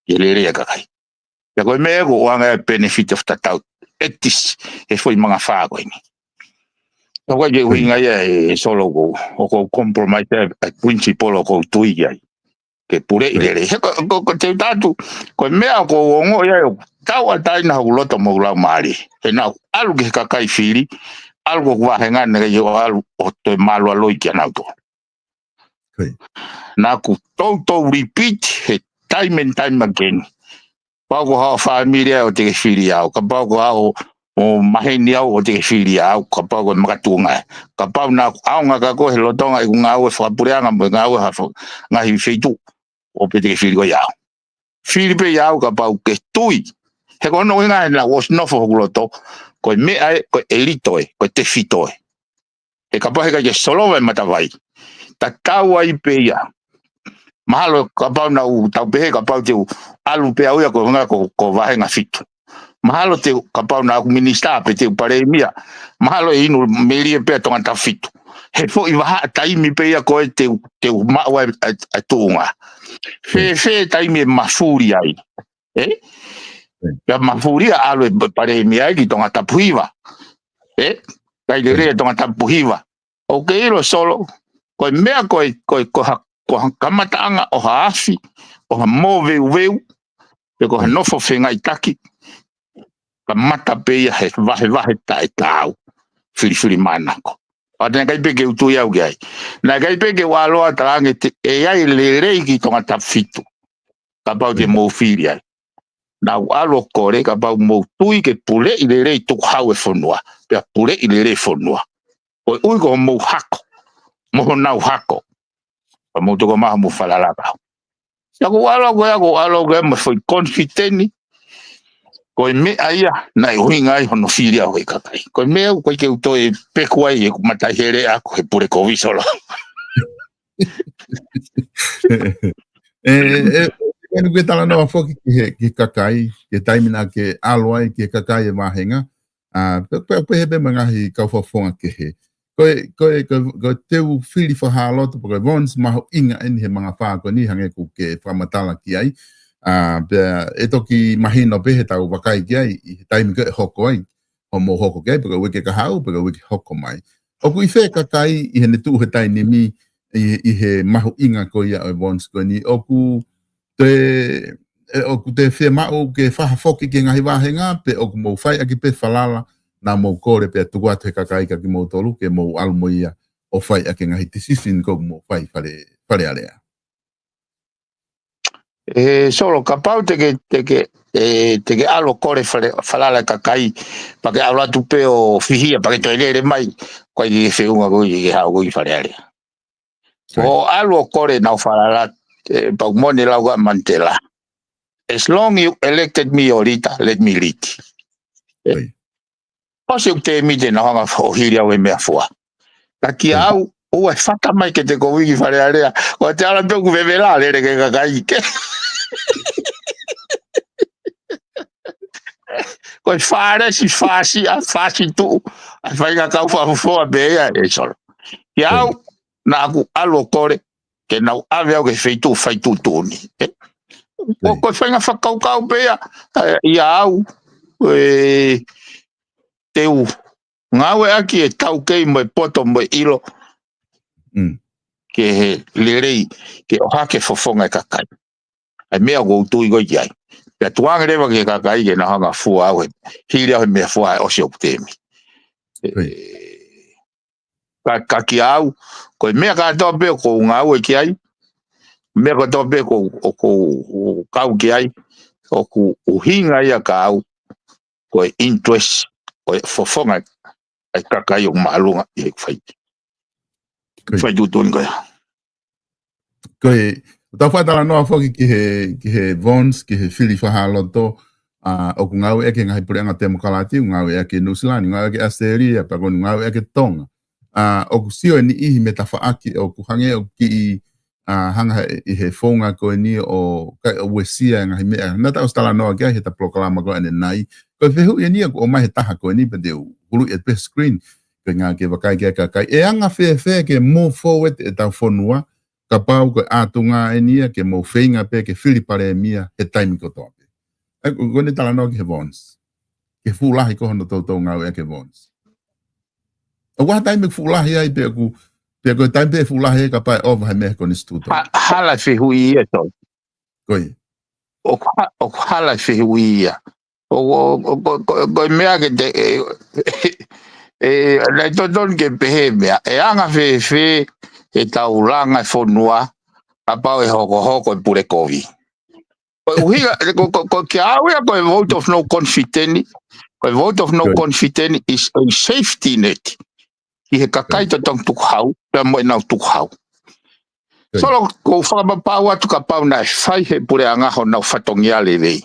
Ilere akakai. Ya ko me go wanga benefit of tatau. Etis e foi mga fa ko ni. Ko je winga ya solo go o ko compromise a principle o ko tui ya. Ke pure ilere. Ko te tatu ko me ko ngo ya tawa tai na ho loto mo la mari. E na alu ke kakai fili. Algo va henga ne yo alu o te malo alo ki na to. Na ku to repeat he time and time again. Pau ha familia o te filia o ka pau o mahenia o te filia o ka pau makatunga. Ka pau na aunga ka ko he lotonga i nga o fa pureanga mo nga o ha nga hi feitu o pe te filia ya. Filipe ya o ka pau ke tui. He ko no nga na was no fo loto. Ko me ai ko elito ko te fito. E ka pau he ka je solo ve matavai. Ta kawa i pe ya. Mahalo ka pau na u tau pehe ka pau te alu pe au ya ko nga ko vahe nga fitu. Mahalo te ka pau na ku minista pe te pare mia. Mahalo e inu melie pe tonga ta fitu. He fo i vaha taimi pe ya ko te maua a tuunga. Fe taimi mafuri ai. Ya mafuri alu pare mia ki tonga ta puiva. Kai le tonga ta puiva. O ke ilo solo ko mea ko kamataanga o haafi, o ha mo veu, e ko ha nofo whenga i taki, ka mata peia he vahe tae tau, whiri manako. O tena kai peke utu iau ki ai. Na kai peke waloa tarange te e ai le rei ki tonga ta fitu, ka pau te mou whiri ai. Na alo kore ka pau mou tui ke pule i le rei tuk hau e whanua, pia pule i le rei whanua. O ui ko mou hako, moho nau hako. Mo to ko ma mo falala ba ya ko alo go mo foi confident ko me aia na winga i hono filia ho kakai ko me ko ke uto e pekua e mata here a ko pure ko visolo Enu ke tala noa foki ki kakai ke taimina ke aloai ke kakai e mahenga pe hebe mangahi kaufafonga ke he ko teu fili whahaloto porque vons maho inga eni he mga whako ni hange ku ke whamatala ki ai e toki mahino pe he tau wakai ki ai i taimi ke hoko ai o mo hoko ki ai porque weke ka hau porque weke hoko mai o ku i whe kakai i he netu he tai nimi i he maho inga ko ia o vons ko ni o ku te whe mao ke whahafoki ke ngahi wahenga pe o ku mo whai aki pe whalala na mo kore pe tu te kakai ka ki mo tolu ke mo almo ia o fai a ke ngahi te sisin ko mo fai fare alea. Solo ka pau te ke alo kore falala kakai pa ke alo atu pe o fihia pa ke to ele mai ko i feunga ko i hau ko i fare alea. O alo kore na falala pa mone la wa mantela. As long you elected me orita, let me lead. O se te mi te nahanga o hiria o e mea fua. Ka ki au, o e whaka mai ke te kowiki whare area. O te ala peku vevela lere ke kakai ke. Ko e whare si whasi a whasi tu. A whainga kau whafufua bea e solo. Ki au, na aku alo kore, ke nau ave au ke whaitu tūni. Ko e whainga whakaukau bea, i au, teu ngawe aki e tau kei mo e poto mo e ilo ke he lerei ke o hake fofonga e kakai ai mea go tui go iai pe tuanga rewa ke kakai ke na hanga fua au hiri au mea fua o se optemi ka ki au ko mea ka tope ko ngawe ki ai mea ka tope ko kau ki ai o ku uhinga ia ka au ko interest o fofonga ai kakai o maalunga i fai. Fai tutun ko ya. Ko ta fa tala no foki ki he Vons ki he fili whahaloto o ku ngau e ke ngai purenga te mokalati ngau e ke Nusilani ngau e ke Australia pa ko ngau e ke Tonga. O ku sio ni i me ta faaki o ku hange o ki hanga i he fonga ko ni o wesia ngai me na ta ostala no ke he ta proklama ko ene nai ko vehu e ni o mai taha ko ni pe deu hulu e pe screen Penga ke wakai ke kakai. E anga fe ke move forward e tau whonua. Ka pau ko atunga e nia ke mo whainga pe ke whilipare mia he taimi ko tope. E kone tala no ke he vons. Ke fulahi ko hono tau ngau e ke vons. O wa taimi fulahi ai pe ku taimi pe fulahi ka pai over hai me kone stuto. Hala fe hui ia to. Koi. O hala fe hui ia. O mea ke te lai ton ke pehe mea. E anga fe e tau langa whonua a pau e hoko e pure kovi. Ko ke awea ko e vote of no confidence. Ko e vote of no confidence is a safety net. I he kakai to tong tukhau, pe mo na tukhau. Solo ko whakapapau atu ka pau na whai he pure anga ho na whatongia le rei.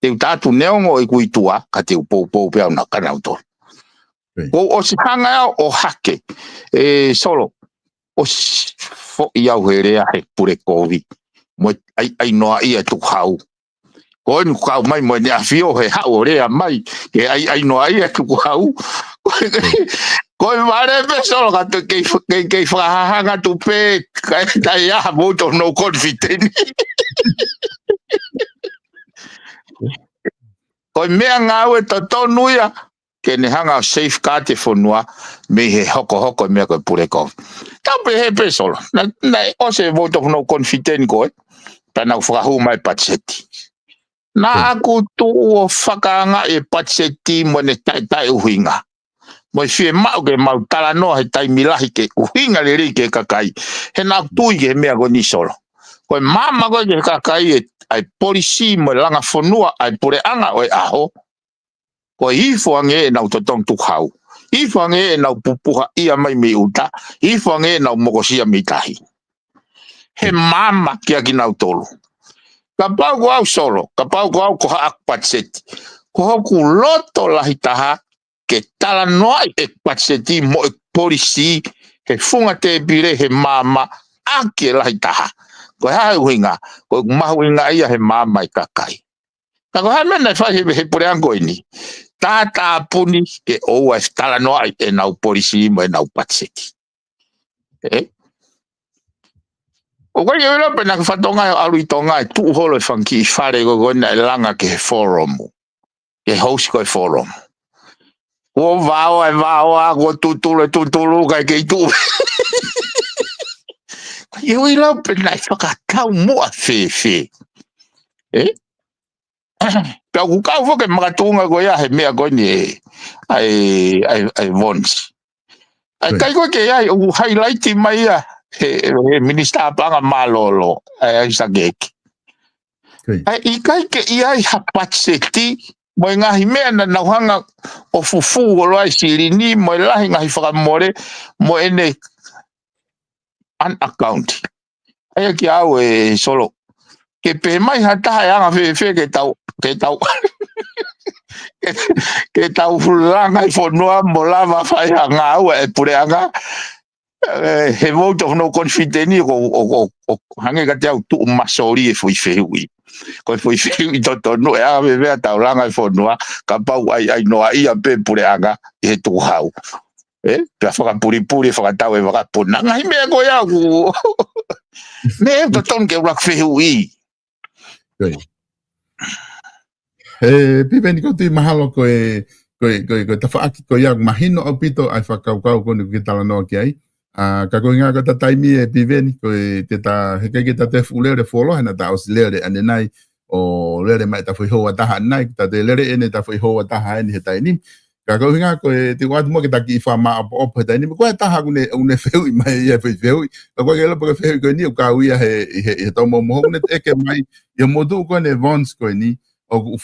Te utatu neongo i kuitua ka te upou pia na kanauto. Ko o si hanga o hake. Solo o fo iau he rea he pure kovi. Mo ai noa ia tukhau. Ko ni kau mai mo ni afio he hao rea mai. Ke ai noa ia tukhau. Ko mare pe solo ka te ke whahanga tu pe ka tai a vote of no confidence. Ko mea ngawe to tonuia ke ne hanga safeguard te fonua me he hoko mea ko pure ko. Ta pe pe solo. Na o se vote of no confidence ko. Pa na whahu mai patseti. Na aku tu o whakanga e patseti mo ne tai uhinga. Mo fie mau ke mau tala no he tai milahi ke uhinga le ri ke kakai. He na tui ke mea ko ni solo. Ko mama ko ke kakai e ai polisi mo langa fonua ai pure anga o aho. Ko ifo ange na utotong tukhau. Ifo ange na pupuha ia mai me uta. Ifo ange na mokosia mitahi. He mama kia kina utolo. Kapau ko au solo. Kapau ko au ko ha akpatseti. Ko hoku loto lahi taha. Ke tala noa e patseti mo e polisi he funga te pire he mama ake lahi taha. Ko hae uhinga, ko mahu inga ia he mama i kakai. Ka ko hae mena whai he pure ango ini. Tata puni ke oua e tala noa e nau polisi mo e nau patseti. O kai e wela pena ke whatonga e alu i tonga e tu holo e whanki i whare ko koina e langa ke he forum. Ke host ko e forum. O vao a ko tutulu kai ke tu. Ye wi la pena ka kau mo fe. Ka ku kau fo ke magatunga ko ya he mea ko ni ai vons. Ai kai ko ke ai u highlight mai ya he minister panga malolo ai sagek. Ai kai ke ai hapatseti mo ngahi mea na nauhanga o fufu o loa sirini mo lahi ngahi whakamore mo ene an account. Ai ki au e solo. Ke pe mai hata anga fe ke tau ke tau fulanga i fonua mo lava fai anga au e pure anga he vote of no confidence o hange ka te au tu masori e fui fehui. Ko foi i toto no e ave vea taulanga i fonua ka pau ai no ai a pe pure anga e tu hau pe fa puri fa tau e va pona ngai me ko ya ku ne to ke rak fehui Pipe ni ko tu mahalo ko ta fa aki ko ya mahino opito ai fa kau ko ni ke tala no ki ai ka ko nga ka ta taimi e piveni ko te ta he ke ta te fulere folo na ta auxiliare ane nai o lere mai ta foi hoa ta nai ta te lere ene ta foi hoa ta ni he ta ni ka ko nga ko te wa mo ke ta ki fa ma op ta ni ko ta ha une feu mai e feu ko ke lo ko feu ko ni ka wi he to mo ne e ke mai yo mo du ko ne vons ko ni o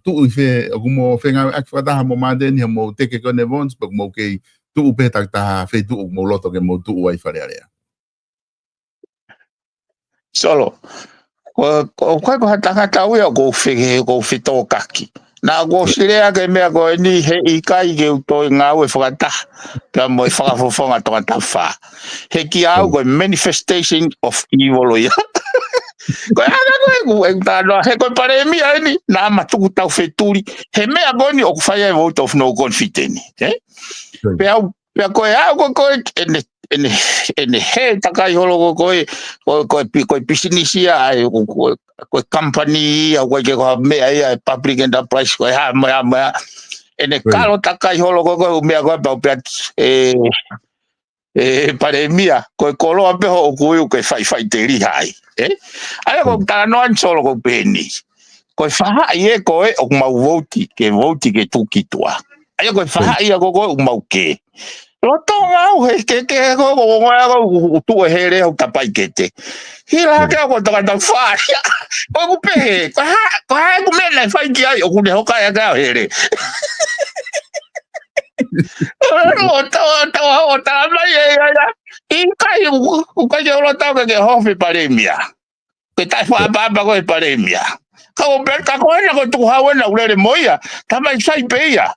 tu fe o mo fe nga ak fa ta mo ma de ni mo te ke ko ne vons po mo ke tu pe ta fe tu mo loto ke mo tu ai fa area solo ko ko hata ui ko fito kaki na go sirea ke me ko ni he i kai ke to nga we fata ka mo fa fonga to ta fa he ki au ko manifestation of evil ya ko ana ko ta no he ko pare mi ani na ma tu ta feturi he me agoni o fa ya vote of no confidence pe Pea koe koe ene he takai holo koe businessia ai koe company au koe ke mea ia public enterprise koe mea ene kalo takai holo koe mea koe pea pandemia koe koloa pe ho koe fai teri hai ai ko ta no an solo ko peni ko fa ie ko o mau voti ke tuki tua ai ko fa ia ko mau ke lo to mau ke ko tu here o tapai kete hira ke ko ta fa ko pe ko me le fa ki ai o ne ho ka ya here o ta mai ya i kai o ka yo lo ta ke hofi pandemia que tá falando com a pandemia. Como per ka ko na ko tu hawa na ule moia, ta mai sai peia.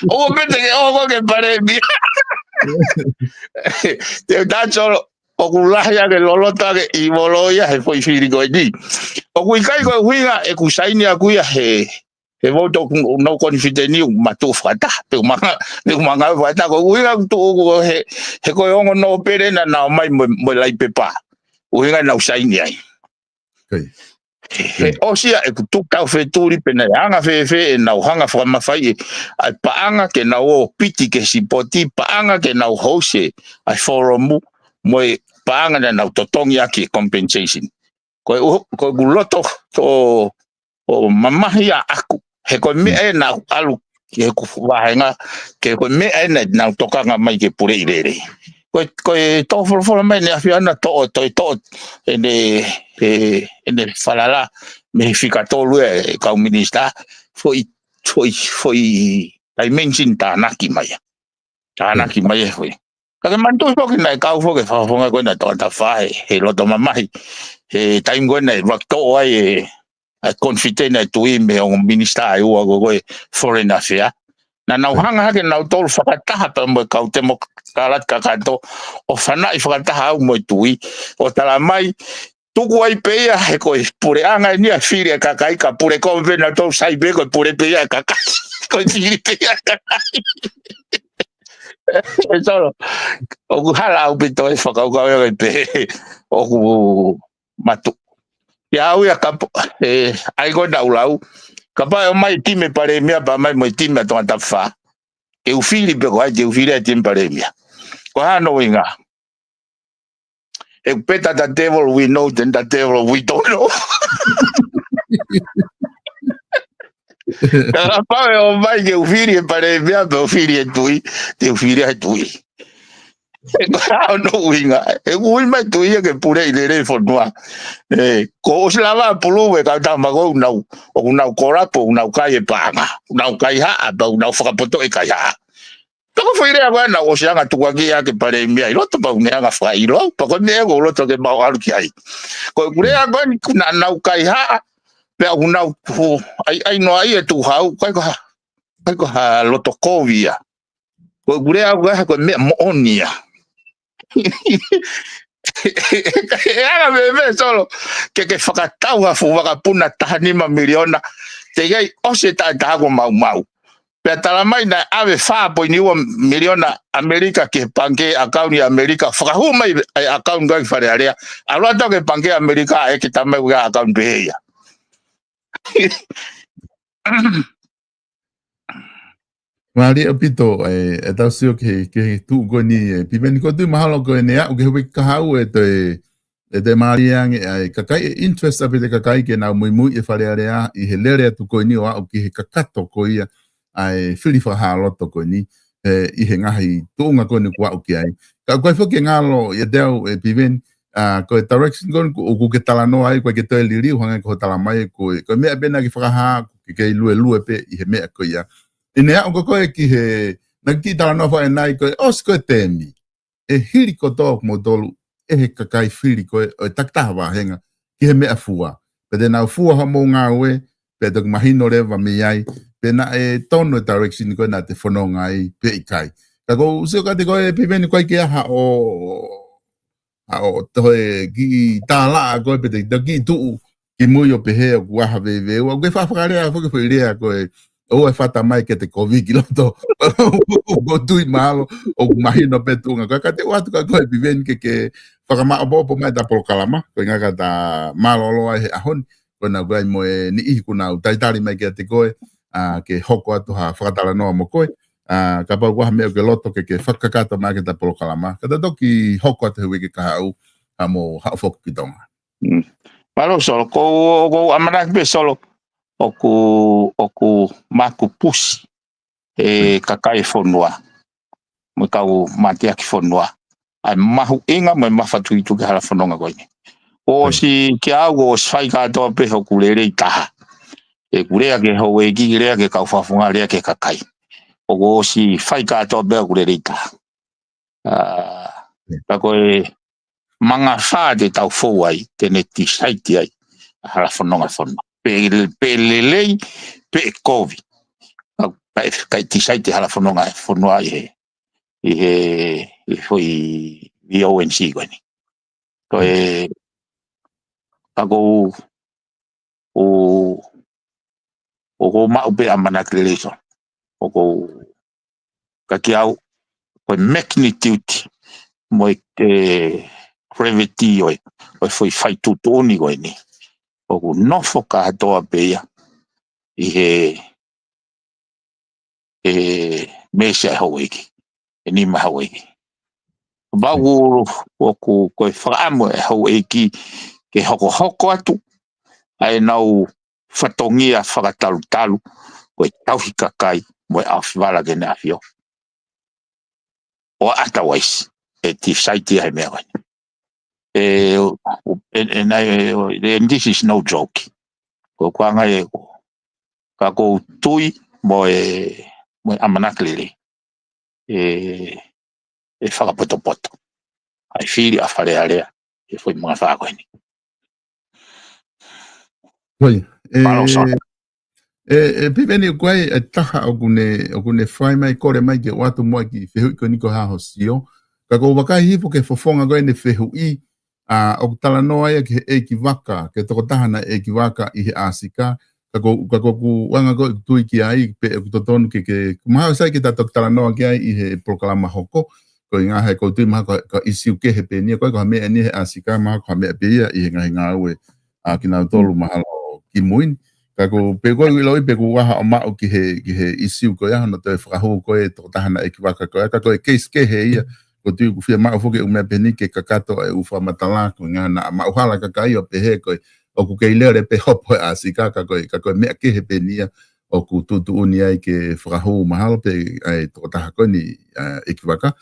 O me te o ko pandemia. Te da solo o kulahia ke lolota ke i moloia he foi firi ko ni. O ku kai ko huinga e ku saini aku ya he voto no confideni matu fata pe manga fata ko huinga tu he ko ongo no pere na mai mo lai pepa. Uinga na usaini ai. O sia e tu tau feturi pena anga fe na hanga fa mafai ai paanga ke na o piti ke sipoti paanga ke na hose ai forumu mo paanga na totongi aki compensation. Ko guloto to o mamahia aku he ko me na alu ke ku vahenga ke ko me na toka nga mai ke pure irere. Ko to for me ne afiana to ene falala me fica tolu ka ministra foi dimension tanaki maya foi ka mantu ko na ka fo ke fa fonga ko na to ta fa he lo to mamai he time go na rakto ai confite na tu me on ministra ai o go foreign affairs na hanga ke na tol fakata pa mo ka temo kalat kakato o fana i fakata mo tui o tala mai tuku ai peia he ko pure anga ni afiri kakai ka pure ko vena to sai be ko pure peia kakai ko firi peia kakai solo o hala o pito e fakau ka e pe o matu ya u ya kapo ai go daulau kapa o mai time pare mia ba mai mo time to ta fa e o fili pe ko ai o fili e time pare mia ko ha no inga e peta the devil we know then the devil we don't know kapa o mai ke o fili pare mia pe o fili e tui te o fili e tui ko no inga e ui mai tui ke pure i le fo noa ko slava pulu we ka ta mago nau o nau korapo nau kai panga nau kai ha ba nau fakapoto e kai ha to foi re agora na o xanga tu aquí que pare mi ai loto pa ne aga fai lo pa ko ne go loto ke ba alu ki ai ko re agora na nau kai ha pe o nau ai no ai tu hau kai ko ha loto kovia ko re agora ko me onia era bebé solo que fakatau ha fu vakapuna tahanima miliona te gai o se ta go mau pe tala mai na ave fa po ni o miliona america ke pange account ni america fakahu mai account ngai fare area alo to ke pange america e ke tamai ga account be ya Mari apito e tau sio ke tu go ni pimen ko tu mahalo ko ne o ke ka hau te mariang kakai interest apite kakai ke na muy e fare area i helere tu ko ni o ke kakato ko ia ai fili fa halo to ko ni i he ngahi tunga ko ni kwa o ke ai ka ko fo ke ngalo ye deu pimen ko direction ko ke tala no ai ko ke te liri hanga ko tala mai ko me bena ke fa ha ke lue pe i he me ko ia ine a ko ki he na ki tala no fa nai ko osko temi e hiri ko to mo dolu e he kakai fili ko e takta wa henga ki he me afua pe de na fua ha mo nga we pe de mahino le va me ai pe na e tono direction ko na te fono ngai pe ikai ka ko se ka te ko e pe ni ko ki ha o to e ki tala ko pe de ki tu ki mo yo pe he wa ha ve o ke fa fa le a fo ke fe le ko o e fata mai ke te COVID ki loto o tui malo o mahino petunga ka te watu ka koe biven ke whakama opo mai ta polo kalama ko ngaka ta malo loa he ahon ko na gai mo e ni i kuna taitari mai ke te koe ke hoko atu ha whakatala noa mo koe ka pau waha meo ke loto ke whakakata mai ke ta polo kalama ka ta toki hoko atu hewe ke kahau ha mo haofoko ki tonga Malo solo ko amanak be solo oku maku pusi kakai fonua mo kau matia ki fonua ai mahu inga mo mafatu itu ke hala fononga koini o si ki au o sfai ka to pe ho kulere ita e kulea ke ho e ki kulea ke kau fafunga lea ke kakai o si fai ka to be kulere ita ta koe manga fa de tau fo ai tene ti saiti ai hala fononga fononga pelelei pe kovi kai ti saiti hala fononga fonua i foi i ONC koini to ako o ma upe amana kleleso o ka kiau ko magnitude mo gravity o foi fai tutu ni koini o no foka to apeia i mesa hoiki ni ma hoiki ba wo ko famo hoiki ke hoko atu ai nau fatongia whakatalu koe tauhika kai mo awhiwala ke na awhio. O atawais e ti saiti ai mea wani. And this is no joke. Ko kuanga ka ko tui mo amanakele whakapoto. Ai whiri a whare area e foi mga whakoini. Oi, pipeni koe e taha o kune whai mai kore mai ke watu mua ki whehui ko niko haho sio. Ka ko wakai hifo ke whafonga koe ne whehui o kutala noa ia ke e ki waka, ke toko tahana e ki waka i he asika. Ka ko ku wanga koe tui ki ai pe e kutotonu ke mahau sai ke tato kutala noa ki ai i he proklama hoko. Ko i ngā hei ko tui maha ka isiu ke he penia koe ko ha mea ni he asika maha ko ha mea pia i he ngahi ngā ue ki nā tolu mahalo ki muini. Kako peko i loi peko waha o mao ki he isiu ko ia no te whakahu ko e toko tahana e ki waka ko ia kako e case ke he ia ko tui ku whia mao fuke umea peni ke kakato e uwha matala ko ngā na mao hala kakai o pehe ko o ku kei leo re pe hopo e asika kako e mea ke he penia o ku tutu uni ai ke whakahu mahalo pe ai toko taha ko ni e ki waka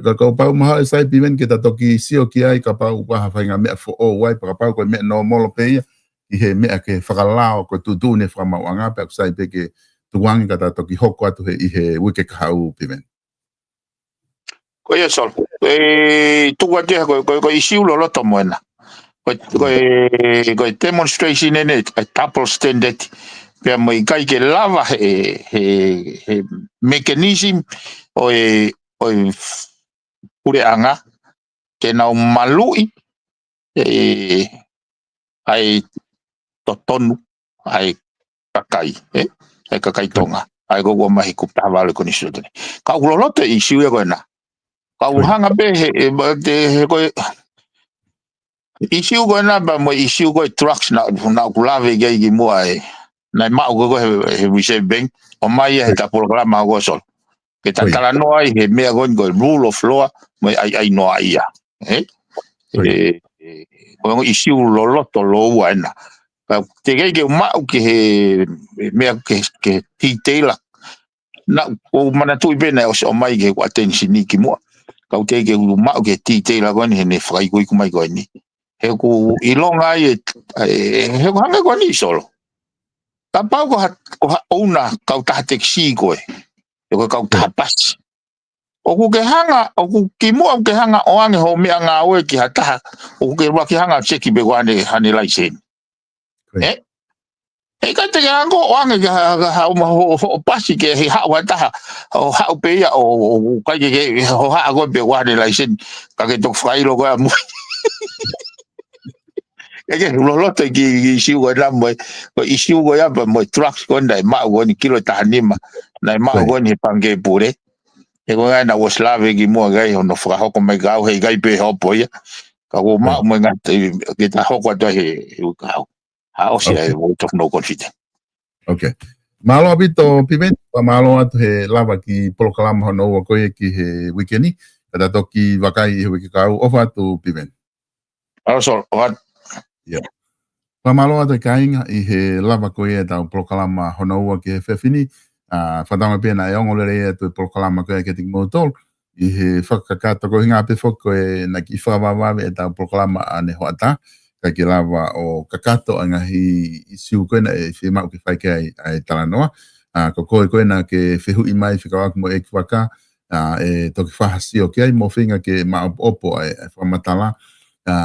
kako pau maha e sai pimen ke ta toki sio ki ai ka pau waha whainga mea fo o wai pa pau ko mea no molo pe ia i he mea ke whakalao ko tutu ne whamauanga pe aku sai peke tuwangi kata toki hoko atu he i he wike kahau pimen. Ko ia sol, tuwa te ko isiu lo loto moena. Ko demonstration ene, double standard, pe mo i kai ke lava he mechanism o pure anga ke nau malui ai totonu ai kakai ai kakai tonga ai go mai ku tawale ko ni sutene ka ulolote i siu ko na ka uhanga be he ko i siu ko na ba mo i siu ko trucks na ku lave ge mo ai na ma go he we say bank o mai he ta programa go sol ke ta kala no ai he me go rule of law mo ai no ai ya ko i siu loloto lo ana te ke mau ke mea ke titela na o mana tu bene o mai ke attention ni ki mo ka te ke mau ke titela ko ni ne frai ko mai ko ni he ku ilonga he ko hanga ko ni solo ka pau ko ona ka ta taxi ko e ko ka ta pas o ku ke hanga o ku ki mo ke hanga o ange ho me anga o ki hata o ke wa ki hanga cheki be wane hani license e ka te ango o anga ha o pasi ke he ha wa ta o ha pe ya o ka ke ho ha go be wane license ka ke to fai lo ko mu ke lo te ki siu go la mo ko siu go ya mo trucks ko ndai ma go ni kilo ta anima na ma go ni pange pure e go na was lave ki mo ga no fra ho ko me ga he ga pe ho po ya ka go ma mo nga ke ta ho ko to he ka ha o si e mo to no confident. Okay. Malo abito Pimenta, malo atu he lava ki Polokalama hono ua koe ki he wikeni, kada toki wakai he wikikau, ofa atu Pimenta. Also, what? Yeah. Malo atu kainga i he lava koe e tau Polokalama hono ua ki he whewhini, whatama pēna e ongolere atu Polokalama koe ke tiki motol, i he whakakato ko hinga pe whako e na ki whawawawe e tau Polokalama ane hoata, ka ki lava o kakato anga hi siu koena e whimau ki whaike ai talanoa. Ko koe na ke whehu i mai whikawaku mo e ki waka, e toki whahasio ki ai mo whinga ke opo ai whamatala,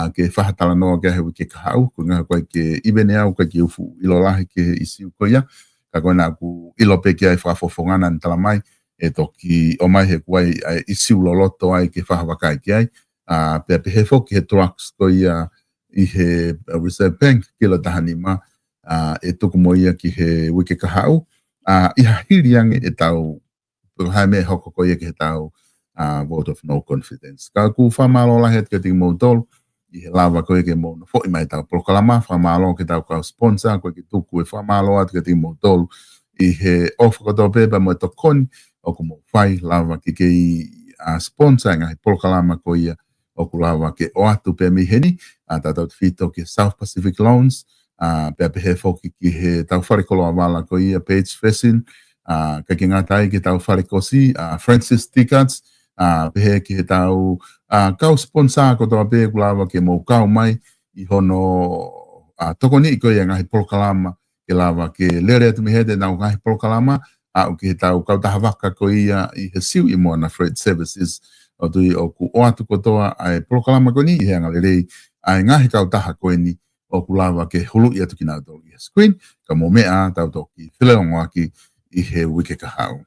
ke whahatalanoa ke hewi ke kahau, ko ngaha koe ke ibene au ka ki ufu ilo lahi ke i siu koea, ka koe na ku ilo pe ki ai whafofongana ni talamai, e toki o mai he kuai i siu loloto ai ke whahawakai ki ai, pe he whoki he trucks koea, i he Reserve Bank kila tahanima e tuku moia ki he wike kahau i hahiri ange e tau hai me hoko koia ki he tau vote of no confidence. Ka ku whamalo la het ke tiki mautol i he lava koia ke mo na fo i mai tau Polokalama, whamalo ke tau kau sponsor koe ki tuku e whamalo at ke tiki mautol i he ofa koto pepa mo e tokoni o ku mo whai lava ki ke i sponsor nga he Polokalama koia o ku lava ke o atu pe mi heni, tātou te whito ki South Pacific Loans, pe he whoki ki he tau wharikolo awala ko ia Paige Fessin, ka ki ngatai ki tau wharikosi, Francis Tickets, pe he ki he tau kau sponsor ko toa pe ku lava ke mou kau mai, i hono tokoni i koe ngahi Polokalama, ke lava ke lere atu mi hede nau ngahi Polokalama, o ki he tau kau tahawaka ko ia i he siu i moana Freight Services, o tui o ku o atu kotoa ai Polokalama koni i hanga lerei ai ngahi kau taha koe ni o ku lava ke hulu i atu ki nau tolu i screen ka mo mea tau toki whileongo aki i he wike kahau.